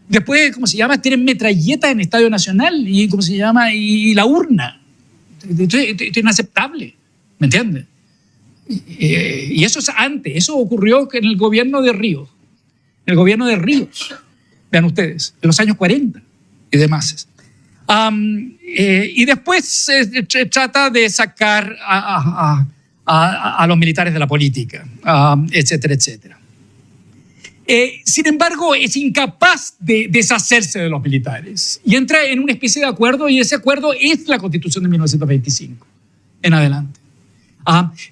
Después, ¿cómo se llama? Tienen metralletas en Estadio Nacional y, ¿cómo se llama? Y la urna. Esto es inaceptable, ¿me entiendes? Y eso es antes, eso ocurrió en el gobierno de Ríos. En el gobierno de Ríos, vean ustedes, en los años 40 y demás. Y después se trata de sacar a los militares de la política, etcétera, etcétera. Sin embargo, es incapaz de deshacerse de los militares y entra en una especie de acuerdo, y ese acuerdo es la Constitución de 1925 en adelante.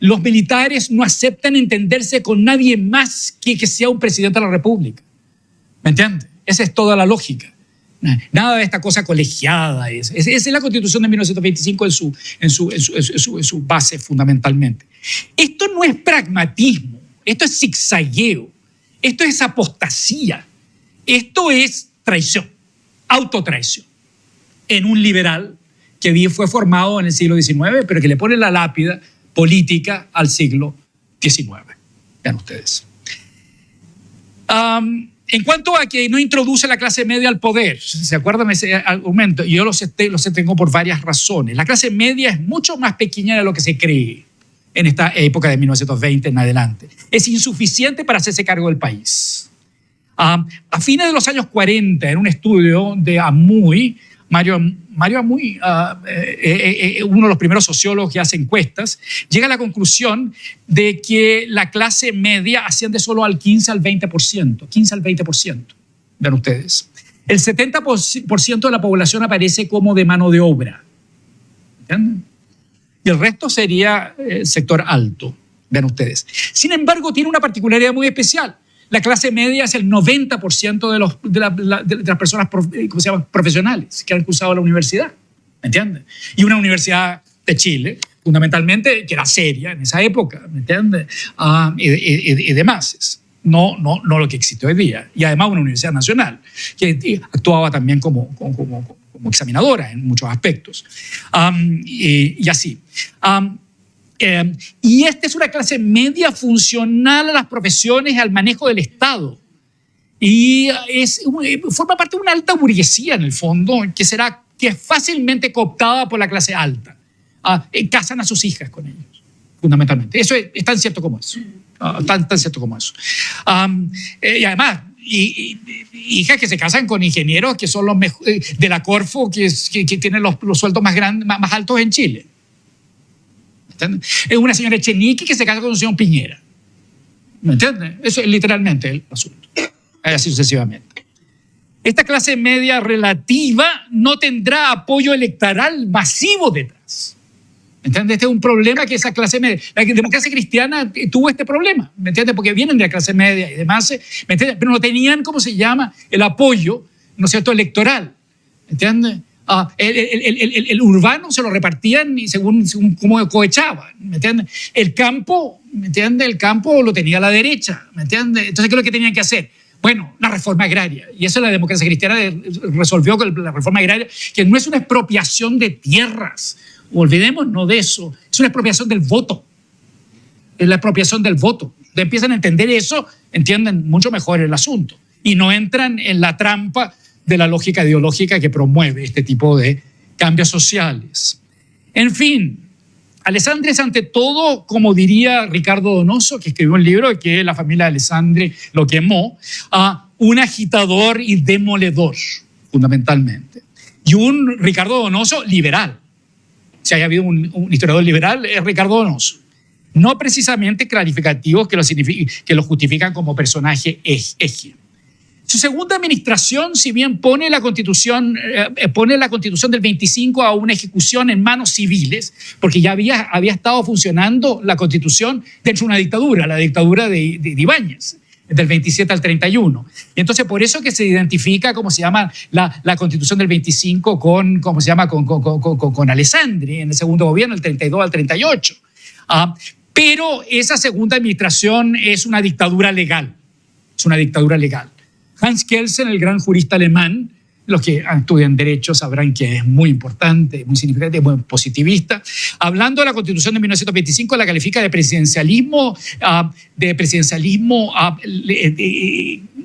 Los militares no aceptan entenderse con nadie más que sea un presidente de la República. ¿Me entiendes? Esa es toda la lógica. Nada de esta cosa colegiada. Esa es la Constitución de 1925 en su base fundamentalmente. Esto no es pragmatismo, esto es zigzagueo, esto es apostasía, esto es traición, autotraición en un liberal que fue formado en el siglo XIX, pero que le pone la lápida política al siglo XIX. Vean ustedes. En cuanto a que no introduce la clase media al poder, ¿se acuerdan de ese argumento? Yo los tengo por varias razones. La clase media es mucho más pequeña de lo que se cree en esta época de 1920 en adelante. Es insuficiente para hacerse cargo del país. A fines de los años 40, en un estudio de Amuy, Mario Amuy, uno de los primeros sociólogos que hace encuestas, llega a la conclusión de que la clase media asciende solo al 15 al 20%. 15 al 20%. Vean ustedes. El 70% de la población aparece como de mano de obra. ¿Entienden? Y el resto sería sector alto. Vean ustedes. Sin embargo, tiene una particularidad muy especial. La clase media es el 90% de las personas profesionales que han cursado la universidad. ¿Me entiendes? Y una universidad de Chile, fundamentalmente, que era seria en esa época, ¿me entiendes? Y demás. No lo que existe hoy día. Y además una universidad nacional, que actuaba también como examinadora en muchos aspectos. Y así. Y esta es una clase media funcional a las profesiones y al manejo del Estado. Y forma parte de una alta burguesía, en el fondo, que es fácilmente cooptada por la clase alta. Casan a sus hijas con ellos, fundamentalmente. Eso es tan cierto como eso. Tan cierto como eso. Y además, hijas que se casan con ingenieros que son los de la Corfo, que tienen los sueldos más altos en Chile. Es una señora Echenique que se casa con un señor Piñera. ¿Me entiendes? Eso es literalmente el asunto. Así sucesivamente. Esta clase media relativa no tendrá apoyo electoral masivo detrás. ¿Me entiendes? Este es un problema que esa clase media... La democracia cristiana tuvo este problema, ¿me entiendes? Porque vienen de la clase media y demás, ¿me entiendes? Pero no tenían, ¿cómo se llama?, el apoyo, ¿no es cierto?, electoral. ¿Me entiendes? El urbano se lo repartían según cómo cohechaban, ¿me entiendes? El campo, ¿me entiendes? El campo lo tenía la derecha, ¿me entiendes? Entonces, ¿qué es lo que tenían que hacer? Bueno, la reforma agraria. Y eso la democracia cristiana resolvió con la reforma agraria, que no es una expropiación de tierras. Olvidémonos de eso. Es una expropiación del voto. Es la expropiación del voto. Empiezan a entender eso, entienden mucho mejor el asunto. Y no entran en la trampa de la lógica ideológica que promueve este tipo de cambios sociales. En fin, Alessandri es ante todo, como diría Ricardo Donoso, que escribió un libro que la familia de Alessandri lo quemó, un agitador y demoledor, fundamentalmente. Y un Ricardo Donoso liberal. Si haya habido un historiador liberal, es Ricardo Donoso. No precisamente clarificativos que lo justifican como personaje eje. Su segunda administración, si bien pone la Constitución del 25 a una ejecución en manos civiles, porque ya había estado funcionando la Constitución dentro de una dictadura, la dictadura de Ibáñez, del 27 al 31. Y entonces por eso que se identifica, como se llama, la Constitución del 25 con Alessandri en el segundo gobierno, el 32 al 38. Pero esa segunda administración es una dictadura legal. Es una dictadura legal. Hans Kelsen, el gran jurista alemán, los que estudian derecho sabrán que es muy importante, muy significativo, muy positivista. Hablando de la Constitución de 1925, la califica de presidencialismo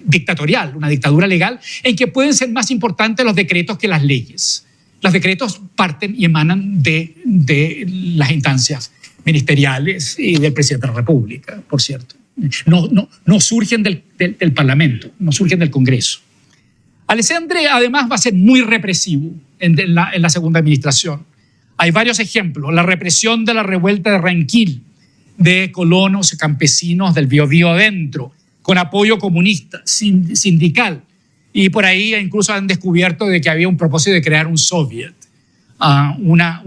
dictatorial, una dictadura legal, en que pueden ser más importantes los decretos que las leyes. Los decretos parten y emanan de las instancias ministeriales y del presidente de la República, por cierto. No surgen del Parlamento, no surgen del Congreso. Alessandri además va a ser muy represivo en la segunda administración. Hay varios ejemplos. La represión de la revuelta de Ranquil, de colonos y campesinos del Biobío adentro, con apoyo comunista, sindical. Y por ahí incluso han descubierto de que había un propósito de crear un soviet. Una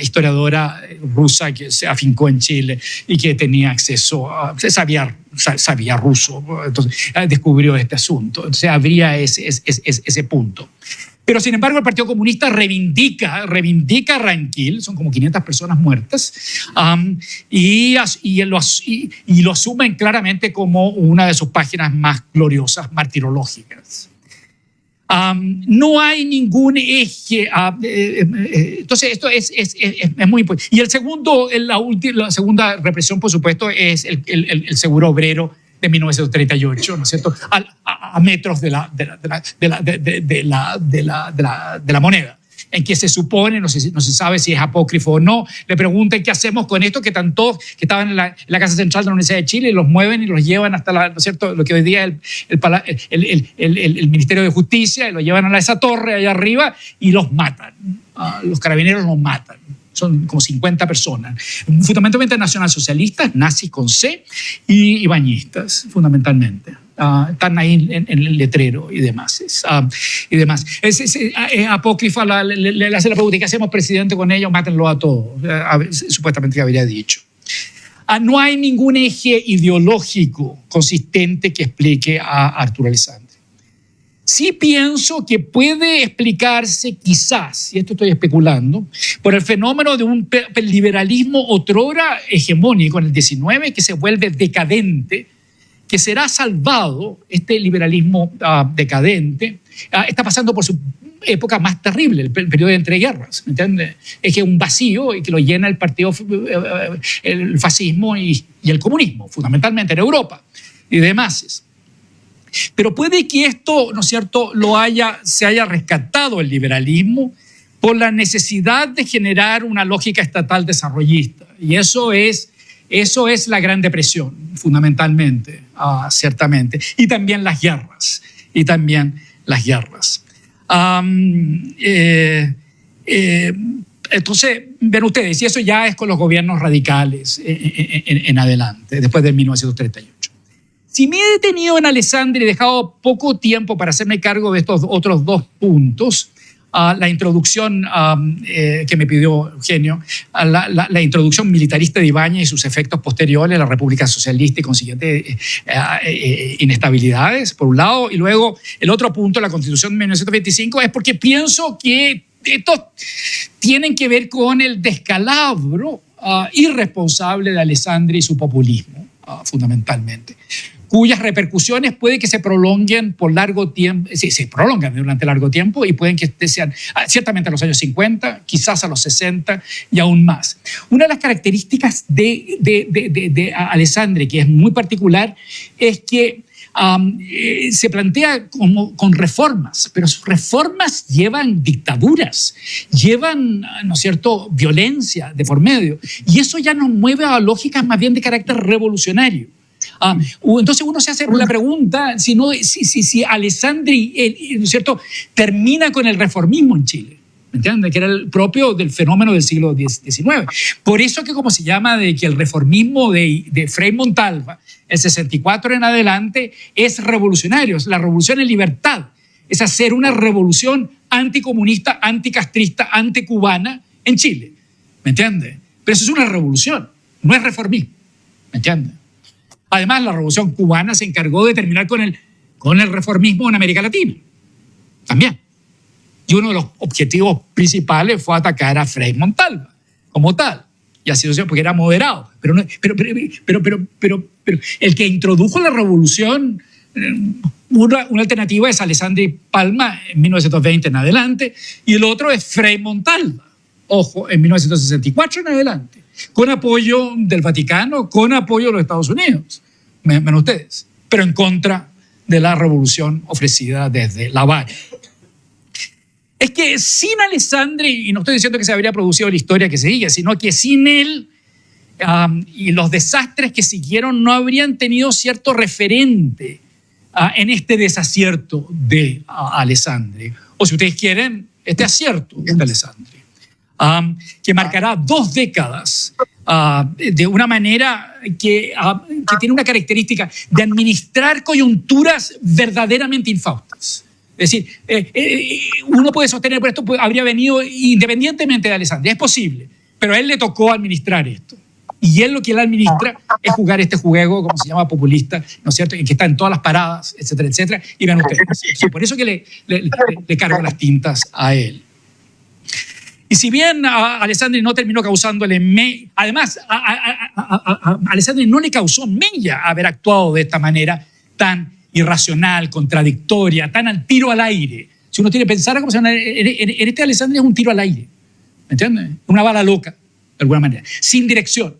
historiadora rusa que se afincó en Chile y que tenía acceso, sabía ruso, entonces descubrió este asunto. Entonces habría ese punto. Pero sin embargo el Partido Comunista reivindica Ranquil, son como 500 personas muertas, y lo asumen claramente como una de sus páginas más gloriosas, martirológicas. No hay ningún eje. Entonces, esto es muy importante. Y la segunda represión, por supuesto, es el seguro obrero de 1938, ¿no es cierto? A metros de la moneda, en que se supone, no se sabe si es apócrifo o no. Le preguntan qué hacemos con esto, que están todos, que estaban en la Casa Central de la Universidad de Chile, y los mueven y los llevan hasta ¿no es cierto?, lo que hoy día es el Ministerio de Justicia, y los llevan a esa torre allá arriba y los matan. Los carabineros los matan. Son como 50 personas, fundamentalmente nacionalsocialistas, nazis con C, y bañistas, fundamentalmente. Están ahí en el letrero y demás. Es apócrifa, le hace la pregunta: ¿qué hacemos, presidente, con ellos? Mátenlo a todos. Supuestamente que habría dicho. No hay ningún eje ideológico consistente que explique a Arturo Alessandri. Sí pienso que puede explicarse quizás, y esto estoy especulando, por el fenómeno de un liberalismo otrora hegemónico en el 19 que se vuelve decadente, que será salvado. Este liberalismo decadente está pasando por su época más terrible, el periodo de entreguerras, ¿me entiendes? Es que un vacío y que lo llena el el fascismo y el comunismo, fundamentalmente en Europa y demás. Pero puede que esto, ¿no es cierto?, se haya rescatado el liberalismo por la necesidad de generar una lógica estatal desarrollista. Y eso es la Gran Depresión, fundamentalmente, ciertamente. Y también las guerras. Entonces, ven ustedes, y eso ya es con los gobiernos radicales en adelante, después de 1938. Si me he detenido en Alessandri y he dejado poco tiempo para hacerme cargo de estos otros dos puntos, la introducción que me pidió Eugenio, la introducción militarista de Ibáñez y sus efectos posteriores, la República Socialista y consiguiente inestabilidades, por un lado, y luego el otro punto, la Constitución de 1925, es porque pienso que estos tienen que ver con el descalabro irresponsable de Alessandri y su populismo, fundamentalmente, cuyas repercusiones puede que se prolonguen por largo tiempo, se prolongan durante largo tiempo, y pueden que sean ciertamente a los años 50, quizás a los 60 y aún más. Una de las características de Alessandri, que es muy particular, es que se plantea como con reformas, pero sus reformas llevan dictaduras, llevan, ¿no es cierto?, violencia de por medio. Y eso ya nos mueve a lógicas más bien de carácter revolucionario. Entonces uno se hace la pregunta si Alessandri, ¿no es cierto?, termina con el reformismo en Chile. ¿Me entiendes? Que era el propio del fenómeno del siglo XIX. Por eso que como se llama de que el reformismo de Frei Montalva, el 64 en adelante, es revolucionario. La revolución en libertad. Es hacer una revolución anticomunista, anticastrista, anticubana en Chile. ¿Me entiendes? Pero eso es una revolución, no es reformismo. ¿Me entiendes? Además, la revolución cubana se encargó de terminar con el reformismo en América Latina. También. Y uno de los objetivos principales fue atacar a Frei Montalva como tal. Y así porque era moderado. Pero el que introdujo la revolución, una alternativa es Alessandri Palma en 1920 en adelante, y el otro es Frei Montalva, ojo, en 1964 en adelante, con apoyo del Vaticano, con apoyo de los Estados Unidos, menos ustedes, pero en contra de la revolución ofrecida desde La Habana. Es que sin Alessandri, y no estoy diciendo que se habría producido la historia que sigue, sino que sin él y los desastres que siguieron no habrían tenido cierto referente en este desacierto de Alessandri. O si ustedes quieren, este acierto de Alessandri, que marcará 2 décadas de una manera que tiene una característica de administrar coyunturas verdaderamente infaustas. Es decir, uno puede sostener, por esto habría venido independientemente de Alessandri, es posible, pero a él le tocó administrar esto. Y él lo que él administra es jugar este juego, como se llama, populista, ¿no es cierto?, en que está en todas las paradas, etcétera, etcétera. Y vean ustedes, por eso que le cargo las tintas a él. Y si bien a Alessandri no terminó causándole además, a Alessandri no le causó mella haber actuado de esta manera tan irracional, contradictoria, tan al tiro al aire. Si uno tiene que pensar, como se llama, en este Alessandri es un tiro al aire, ¿me entiendes? Una bala loca, de alguna manera, sin dirección.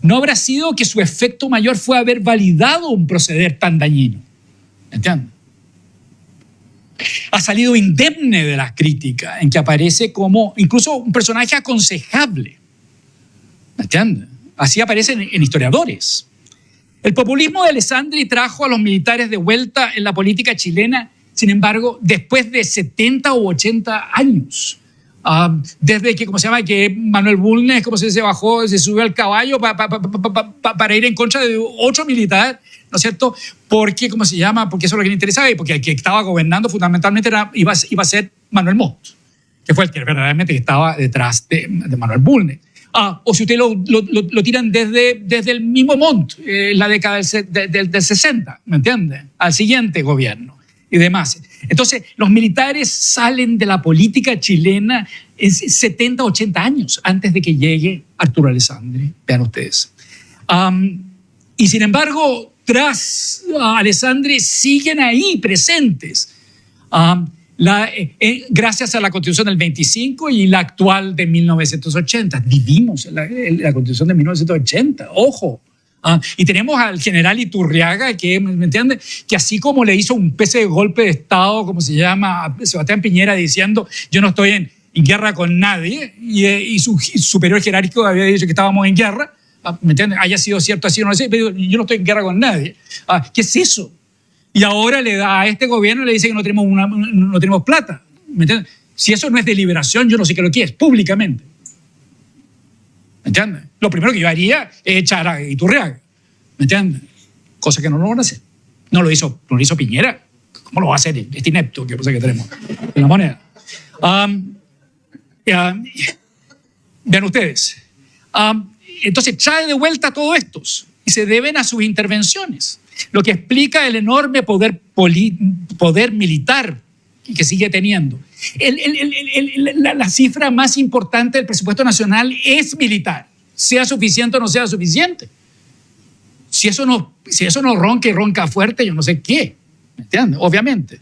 No habrá sido que su efecto mayor fue haber validado un proceder tan dañino, ¿me entiendes? Ha salido indemne de las críticas, en que aparece como incluso un personaje aconsejable, ¿me entiendes? Así aparece en historiadores. El populismo de Alessandri trajo a los militares de vuelta en la política chilena, sin embargo, después de 70 u 80 años. Desde que, que Manuel Bulnes, se bajó, se subió al caballo para ir en contra de 8 militares, ¿no es cierto? Porque, porque eso es lo que le interesaba y porque el que estaba gobernando fundamentalmente iba a ser Manuel Montt, que fue el que verdaderamente estaba detrás de Manuel Bulnes. O si ustedes lo tiran desde el mismo Montt, la década del 60, ¿me entiende? Al siguiente gobierno y demás. Entonces, los militares salen de la política chilena en 70, 80 años antes de que llegue Arturo Alessandri, vean ustedes. Y sin embargo, tras Alessandri siguen ahí presentes. Gracias a la Constitución del 25 y la actual de 1980. Vivimos la Constitución de 1980, ojo. Y tenemos al general Iturriaga, que, ¿me entiende?, que así como le hizo un especie de golpe de Estado, como se llama, a Sebastián Piñera, diciendo yo no estoy en guerra con nadie, y su superior jerárquico había dicho que estábamos en guerra, ¿me entiende?, haya sido cierto así o no sé, pero yo no estoy en guerra con nadie. ¿Qué es eso? Y ahora le da a este gobierno y le dice que no tenemos plata. ¿Me entiendes? Si eso no es deliberación, yo no sé qué lo que es, públicamente. ¿Me entiendes? Lo primero que yo haría es echar a Iturriaga. ¿Me entiendes? Cosa que no lo van a hacer. No lo hizo Piñera. ¿Cómo lo va a hacer este inepto que tenemos en la moneda? Vean ustedes. Entonces trae de vuelta a todos estos y se deben a sus intervenciones. Lo que explica el enorme poder militar que sigue teniendo. La cifra más importante del presupuesto nacional es militar, sea suficiente o no sea suficiente. Si eso no ronca y ronca fuerte, yo no sé qué, ¿me entiendes? Obviamente.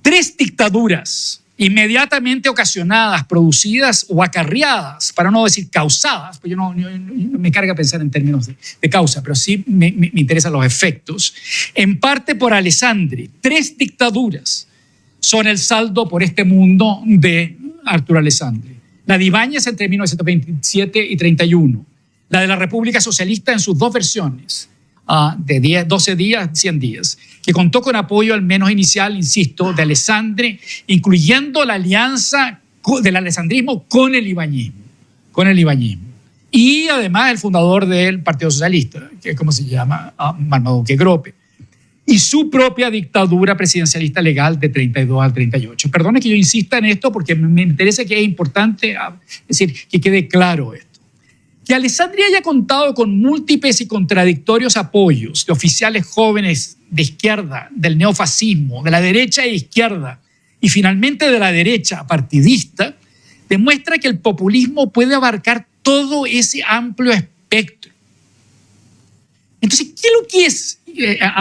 3 dictaduras inmediatamente ocasionadas, producidas o acarreadas, para no decir causadas, pues yo no me carga pensar en términos de causa, pero sí me interesan los efectos, en parte por Alessandri. 3 dictaduras son el saldo por este mundo de Arturo Alessandri. La de Ibáñez entre 1927 y 31, la de la República Socialista en sus 2 versiones, de 12 días, 100 días, que contó con apoyo al menos inicial, insisto, de Alessandri, incluyendo la alianza del alessandrismo con el ibañismo. Y además el fundador del Partido Socialista, que es como se llama, Marmaduke Grope, y su propia dictadura presidencialista legal de 32 al 38. Perdone que yo insista en esto porque me interesa, que es importante, es decir, que quede claro esto. Que Alessandri haya contado con múltiples y contradictorios apoyos de oficiales jóvenes de izquierda, del neofascismo, de la derecha e izquierda, y finalmente de la derecha partidista, demuestra que el populismo puede abarcar todo ese amplio espectro. Entonces, ¿qué es lo que es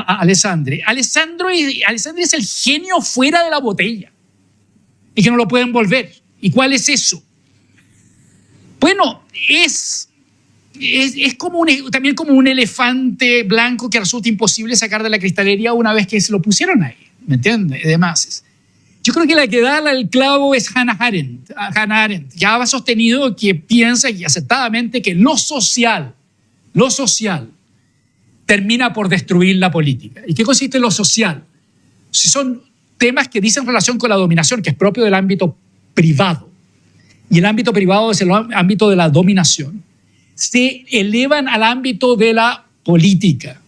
Alessandri? Alessandri es el genio fuera de la botella y que no lo pueden volver. ¿Y cuál es eso? Bueno, es también como un elefante blanco que resulta imposible sacar de la cristalería una vez que se lo pusieron ahí, ¿me entiendes? Además, yo creo que la que da el clavo es Hannah Arendt. Ya ha sostenido que piensa, y acertadamente, que lo social termina por destruir la política. ¿Y qué consiste lo social? Si son temas que dicen relación con la dominación, que es propio del ámbito privado, y el ámbito privado es el ámbito de la dominación, se elevan al ámbito de la política.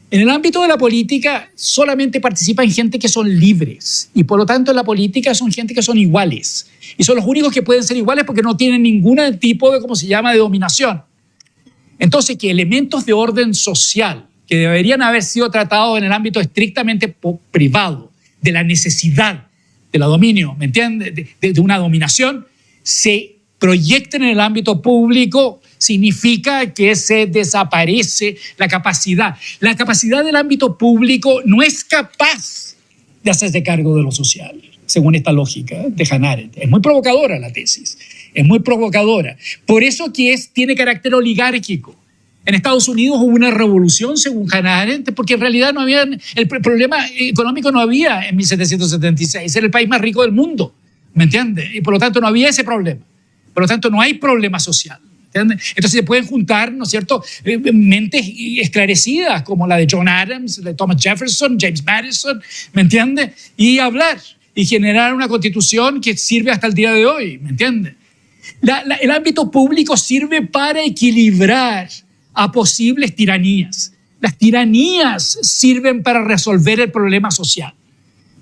En el ámbito de la política solamente participan gente que son libres, y por lo tanto en la política son gente que son iguales, y son los únicos que pueden ser iguales porque no tienen ningún tipo de, ¿cómo se llama?, de dominación. Entonces, que elementos de orden social que deberían haber sido tratados en el ámbito estrictamente privado, de la necesidad de la dominio, ¿me entiendes?, de una dominación, se proyecten en el ámbito público, significa que se desaparece la capacidad. La capacidad del ámbito público no es capaz de hacerse cargo de lo social, según esta lógica de Hannah Arendt. Es muy provocadora la tesis, es muy provocadora. Por eso que tiene carácter oligárquico. En Estados Unidos hubo una revolución, según Hannah Arendt, porque en realidad no había, el problema económico no había en 1776, era el país más rico del mundo, ¿me entiendes? Y por lo tanto no había ese problema. Por lo tanto, no hay problema social. ¿Entiendes? Entonces se pueden juntar, ¿no es cierto?, mentes esclarecidas como la de John Adams, de Thomas Jefferson, James Madison, ¿me entiendes? Y hablar y generar una constitución que sirve hasta el día de hoy, ¿me entiendes? El ámbito público sirve para equilibrar a posibles tiranías. Las tiranías sirven para resolver el problema social.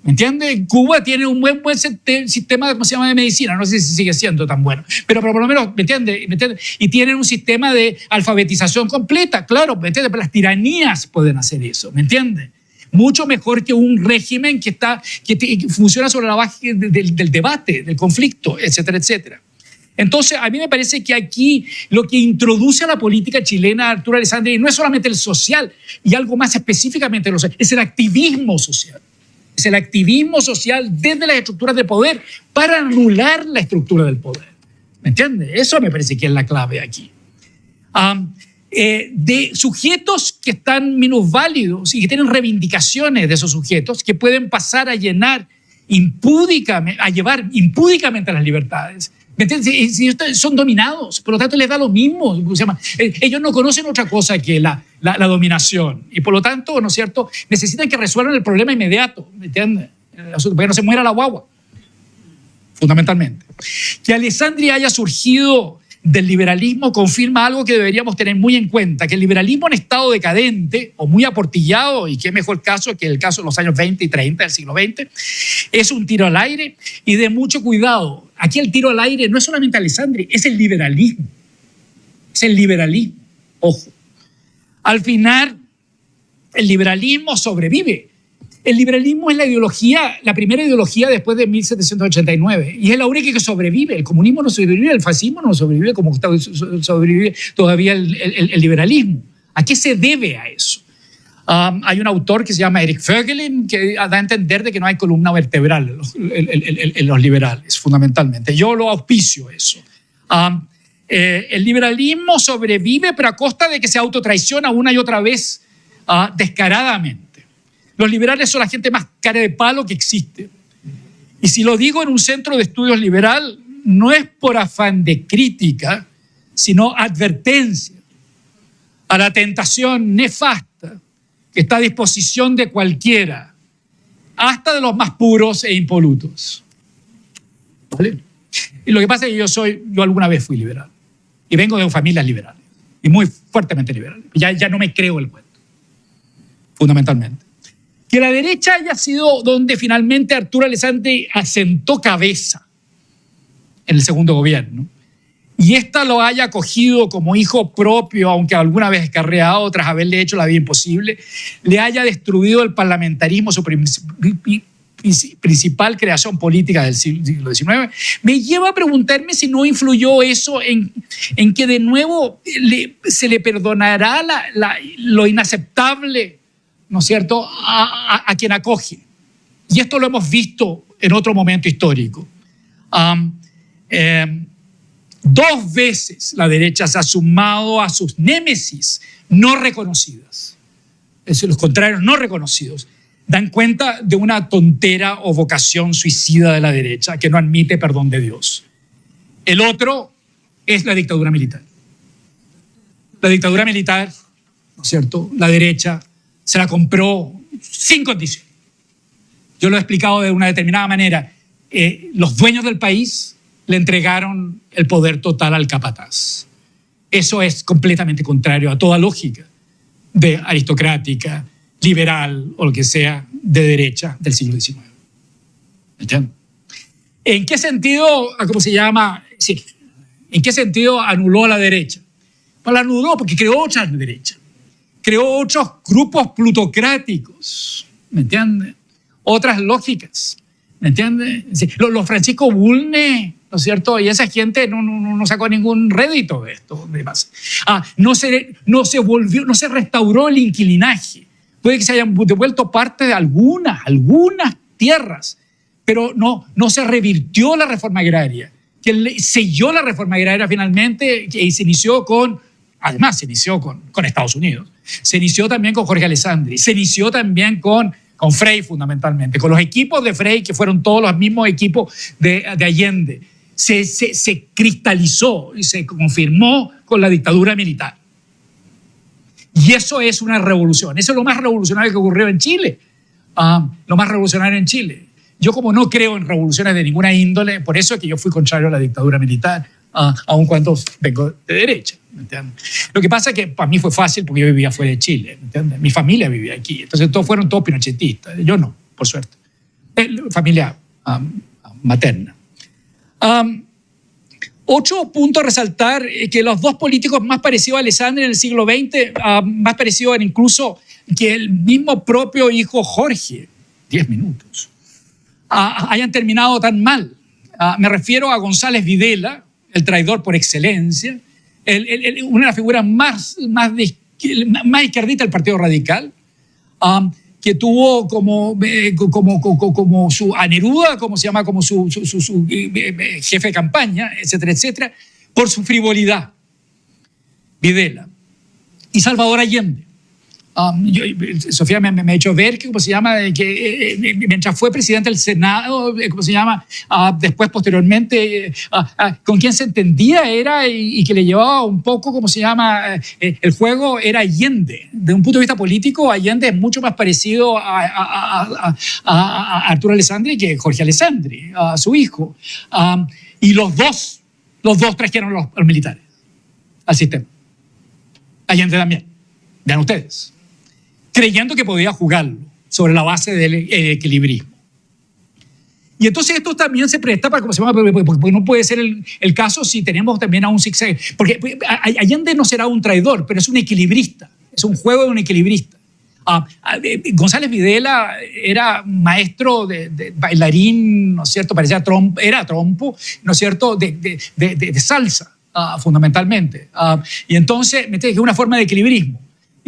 ¿Me entiendes? Cuba tiene un buen sistema, ¿cómo se llama?, de medicina. No sé si sigue siendo tan bueno, pero por lo menos, ¿me entiendes? Y tienen un sistema de alfabetización completa, claro, ¿me entiendes? Pero las tiranías pueden hacer eso, ¿me entiendes? Mucho mejor que un régimen que funciona sobre la base del debate, del conflicto, etcétera, etcétera. Entonces, a mí me parece que aquí lo que introduce a la política chilena Arturo Alessandri no es solamente el social, y algo más específicamente lo social, es el activismo social. Es el activismo social desde las estructuras de poder para anular la estructura del poder. ¿Me entiendes? Eso me parece que es la clave aquí. De sujetos que están minusválidos y que tienen reivindicaciones de esos sujetos que pueden pasar a llevar impúdicamente a las libertades. ¿Me entiendes? Son dominados, por lo tanto les da lo mismo. Ellos no conocen otra cosa que la dominación, y por lo tanto, ¿no es cierto?, necesitan que resuelvan el problema inmediato, ¿me entiendes? Para que no se muera la guagua, fundamentalmente. Que Alessandri haya surgido del liberalismo confirma algo que deberíamos tener muy en cuenta, que el liberalismo en estado decadente o muy aportillado, y qué mejor caso que el caso de los años 20 y 30 del siglo XX, es un tiro al aire y de mucho cuidado. Aquí el tiro al aire no es solamente Alessandri, es el liberalismo. Es el liberalismo, ojo. Al final, el liberalismo sobrevive. El liberalismo es la primera ideología después de 1789, y es la única que sobrevive. El comunismo no sobrevive, el fascismo no sobrevive como sobrevive todavía el liberalismo. ¿A qué se debe a eso? Hay un autor que se llama Eric Voegelin que da a entender de que no hay columna vertebral en los liberales, fundamentalmente. Yo lo auspicio eso. El liberalismo sobrevive, pero a costa de que se autotraiciona una y otra vez descaradamente. Los liberales son la gente más cara de palo que existe. Y si lo digo en un centro de estudios liberal, no es por afán de crítica, sino advertencia a la tentación nefasta que está a disposición de cualquiera, hasta de los más puros e impolutos. ¿Vale? Y lo que pasa es que yo alguna vez fui liberal y vengo de familias liberales y muy fuertemente liberales. Ya no me creo el cuento, fundamentalmente. Que la derecha haya sido donde finalmente Arturo Alessandri asentó cabeza en el segundo gobierno y ésta lo haya acogido como hijo propio, aunque alguna vez escarreado tras haberle hecho la vida imposible, le haya destruido el parlamentarismo, su principal creación política del siglo XIX, me lleva a preguntarme si no influyó eso en que de nuevo se le perdonará lo inaceptable, ¿no es cierto?, a quien acoge. Y esto lo hemos visto en otro momento histórico. Dos veces la derecha se ha sumado a sus némesis no reconocidas. Los contrarios no reconocidos dan cuenta de una tontera o vocación suicida de la derecha que no admite perdón de Dios. El otro es la dictadura militar. La dictadura militar, ¿no es cierto?, la derecha se la compró sin condición. Yo lo he explicado de una determinada manera. Los dueños del país le entregaron el poder total al capataz. Eso es completamente contrario a toda lógica de aristocrática, liberal o lo que sea de derecha del siglo XIX. ¿Entiendes? ¿En qué sentido, cómo se llama? Sí, ¿en qué sentido anuló a la derecha? Pues la anuló porque creó otra derecha. Creó otros grupos plutocráticos, ¿me entiendes? Otras lógicas, ¿me entiendes? Sí, los Francisco Bulnes, ¿no es cierto? Y esa gente no sacó ningún rédito de esto. No se restauró el inquilinaje. Puede que se hayan devuelto parte de algunas tierras, pero no se revirtió la reforma agraria, que selló la reforma agraria finalmente y se inició con Estados Unidos. Se inició también con Jorge Alessandri, se inició también con Frei fundamentalmente, con los equipos de Frei, que fueron todos los mismos equipos de Allende. Se cristalizó y se confirmó con la dictadura militar. Y eso es una revolución. Eso es lo más revolucionario que ocurrió en Chile. Lo más revolucionario en Chile. Yo como no creo en revoluciones de ninguna índole, por eso es que yo fui contrario a la dictadura militar, aun cuando vengo de derecha. ¿Me entiendes? Lo que pasa es que para mí fue fácil porque yo vivía fuera de Chile. ¿Me entiendes? Mi familia vivía aquí. Entonces fueron todos pinochetistas. Yo no, por suerte. Familia materna. Otro punto a resaltar que los dos políticos más parecidos a Alessandri en el siglo XX, más parecidos incluso que el mismo propio hijo Jorge, 10 minutos, hayan terminado tan mal. Me refiero a González Videla, el traidor por excelencia, una de las figuras más izquierdita del Partido Radical, que tuvo como su a Neruda, como se llama, como su jefe de campaña, etcétera, etcétera, por su frivolidad. Videla. Y Salvador Allende. Sofía me ha hecho ver que, ¿cómo se llama? Que mientras fue presidente del Senado, ¿cómo se llama? Después, posteriormente, con quien se entendía era y que le llevaba un poco, ¿cómo se llama? El juego era Allende. De un punto de vista político, Allende es mucho más parecido a Arturo Alessandri que Jorge Alessandri, a su hijo. Y los dos trajeron los militares al sistema. Allende también. Vean ustedes. Creyendo que podía jugarlo sobre la base del equilibrismo. Y entonces esto también se presta para, ¿cómo se llama? Porque no puede ser el caso si tenemos también a un zigzag. Porque Allende no será un traidor, pero es un equilibrista. Es un juego de un equilibrista. González Videla era maestro de bailarín, ¿no es cierto? Era trompo, ¿no es cierto? De salsa, fundamentalmente. Y entonces, es una forma de equilibrismo.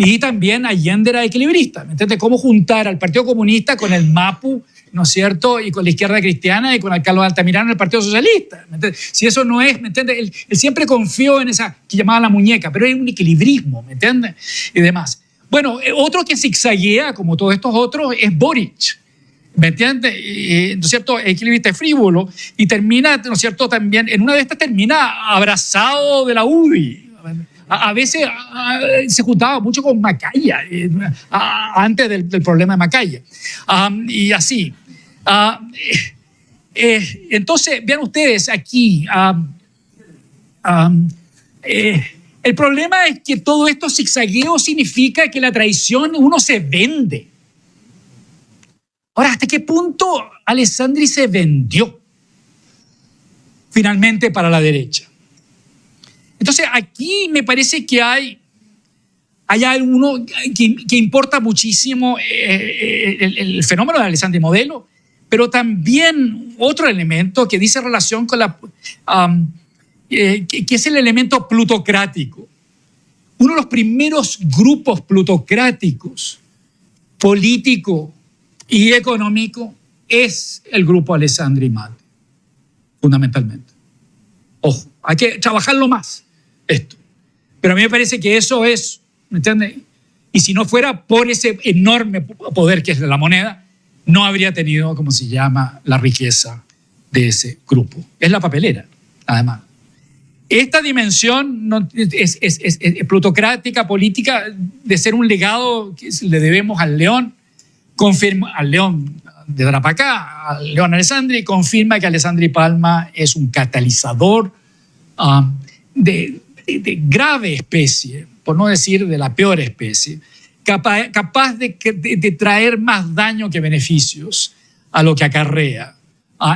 Y también Allende era equilibrista, ¿me entiendes? Cómo juntar al Partido Comunista con el MAPU, ¿no es cierto? Y con la izquierda cristiana y con Carlos Altamirano en el Partido Socialista. ¿Me entiendes? Si eso no es, ¿me entiendes? Él siempre confió en esa que llamaba la muñeca, pero es un equilibrismo, ¿me entiendes? Y demás. Bueno, otro que zigzaguea, como todos estos otros, es Boric. ¿Me entiendes? ¿No es cierto? Equilibrista frívolo y termina, ¿no es cierto? También, en una de estas termina abrazado de la UDI. A veces se juntaba mucho con Macaya, antes del problema de Macaya. Y así. Entonces, vean ustedes aquí, el problema es que todo esto zigzagueo significa que la traición uno se vende. Ahora, ¿hasta qué punto Alessandri se vendió finalmente para la derecha? Entonces, aquí me parece que hay algo que importa muchísimo el fenómeno de Alessandri Modelo, pero también otro elemento que dice relación con que es el elemento plutocrático. Uno de los primeros grupos plutocráticos, político y económico, es el grupo Alessandri Mate, fundamentalmente. Ojo, hay que trabajarlo más, esto. Pero a mí me parece que eso es, ¿me entiendes? Y si no fuera por ese enorme poder que es la moneda, no habría tenido, como se llama, la riqueza de ese grupo. Es la papelera, además. Esta dimensión es plutocrática, política, de ser un legado que le debemos al León, al León de Tarapacá, al León Alessandri, confirma que Alessandri Palma es un catalizador de grave especie, por no decir de la peor especie, capaz de traer más daño que beneficios a lo que acarrea,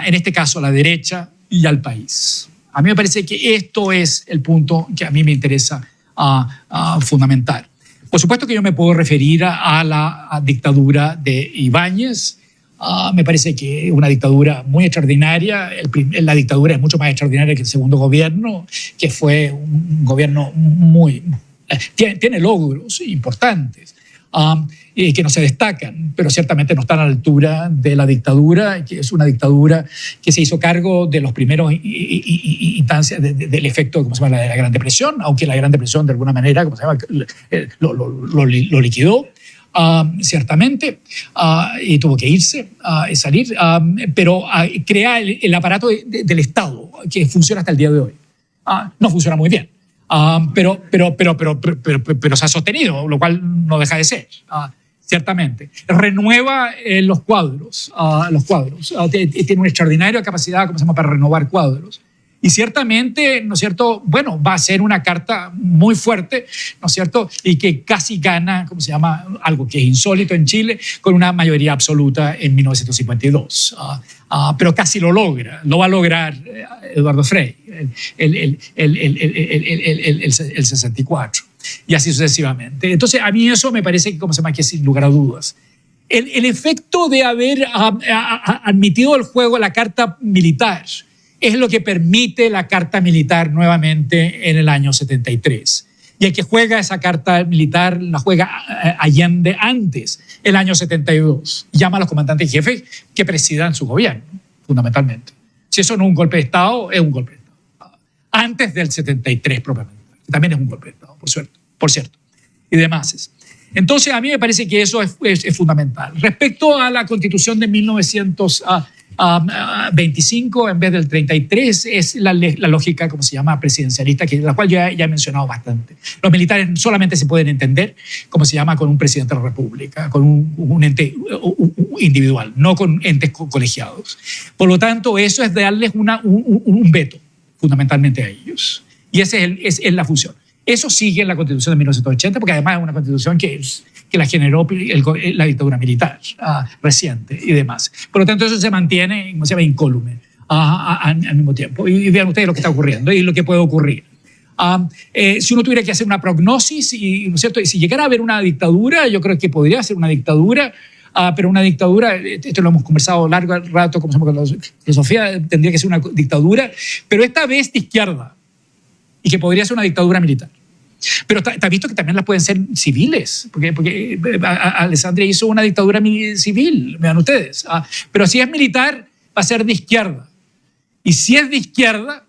en este caso a la derecha y al país. A mí me parece que esto es el punto que a mí me interesa fundamental. Por supuesto que yo me puedo referir a la dictadura de Ibáñez. Me parece que es una dictadura muy extraordinaria. La dictadura es mucho más extraordinaria que el segundo gobierno, que fue un gobierno tiene logros importantes que no se destacan, pero ciertamente no están a la altura de la dictadura, que es una dictadura que se hizo cargo de los primeros instancias del efecto, ¿cómo se llama?, de la Gran Depresión, aunque la Gran Depresión de alguna manera, ¿cómo se llama?, lo liquidó. Ciertamente, y tuvo que irse, salir, pero crea el aparato del Estado que funciona hasta el día de hoy. No funciona muy bien, pero se ha sostenido, lo cual no deja de ser. Ciertamente. Renueva los cuadros. Tiene una extraordinaria capacidad, ¿cómo se llama?, para renovar cuadros. Y ciertamente, ¿no es cierto?, bueno, va a ser una carta muy fuerte, ¿no es cierto?, y que casi gana, ¿cómo se llama?, algo que es insólito en Chile, con una mayoría absoluta en 1952. Pero casi lo logra, lo va a lograr Eduardo Frei, el 64, y así sucesivamente. Entonces, a mí eso me parece, ¿cómo se llama?, que sin lugar a dudas. El efecto de haber admitido al juego la carta militar es lo que permite la carta militar nuevamente en el año 73. Y el que juega esa carta militar la juega Allende antes, el año 72. Llama a los comandantes jefes que presidan su gobierno, fundamentalmente. Si eso no es un golpe de Estado, es un golpe de Estado. Antes del 73 propiamente, que también es un golpe de Estado, por cierto. Y demás. Entonces, a mí me parece que eso es fundamental. Respecto a la Constitución de 1925 en vez del 33, es la lógica, como se llama, presidencialista, la cual ya he mencionado bastante. Los militares solamente se pueden entender, como se llama, con un presidente de la República, con un ente individual, no con entes colegiados. Por lo tanto, eso es darles un veto, fundamentalmente, a ellos. Y esa es la función. Eso sigue en la Constitución de 1980, porque además es una Constitución que la generó la dictadura militar reciente y demás. Por lo tanto, eso se mantiene, como se llama, incólume al mismo tiempo. Y vean ustedes lo que está ocurriendo y lo que puede ocurrir. Si uno tuviera que hacer una prognosis, ¿no es cierto?, y si llegara a haber una dictadura, yo creo que podría ser una dictadura, pero una dictadura, esto lo hemos conversado largo rato, como se llama, con la filosofía, tendría que ser una dictadura, pero esta vez de izquierda, y que podría ser una dictadura militar. Pero está visto que también las pueden ser civiles, porque Alessandria hizo una dictadura civil, vean ustedes. Pero si es militar, va a ser de izquierda. Y si es de izquierda,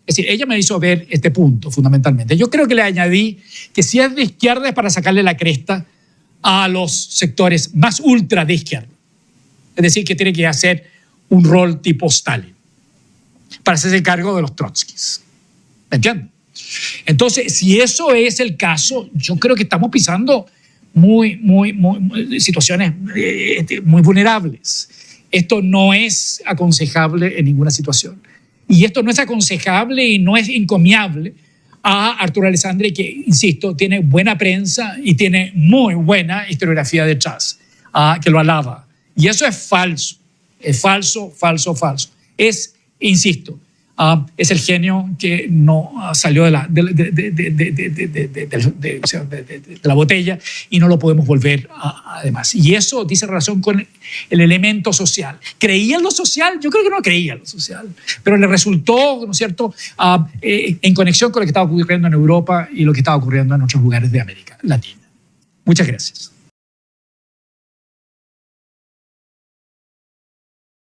es decir, ella me hizo ver este punto fundamentalmente. Yo creo que le añadí que si es de izquierda es para sacarle la cresta a los sectores más ultra de izquierda. Es decir, que tiene que hacer un rol tipo Stalin para hacerse cargo de los trotskis. ¿Me entienden? Entonces, si eso es el caso, yo creo que estamos pisando situaciones muy vulnerables. Esto no es aconsejable en ninguna situación. Y esto no es aconsejable y no es encomiable a Arturo Alessandri, que, insisto, tiene buena prensa y tiene muy buena historiografía detrás, que lo alaba. Y eso es falso. Es falso, falso, falso. Es, insisto, es el genio que no salió de la botella y no lo podemos volver además. Y eso dice relación con el elemento social. ¿Creía en lo social? Yo creo que no creía en lo social, pero le resultó, ¿no es cierto?, en conexión con lo que estaba ocurriendo en Europa y lo que estaba ocurriendo en otros lugares de América Latina. Muchas gracias.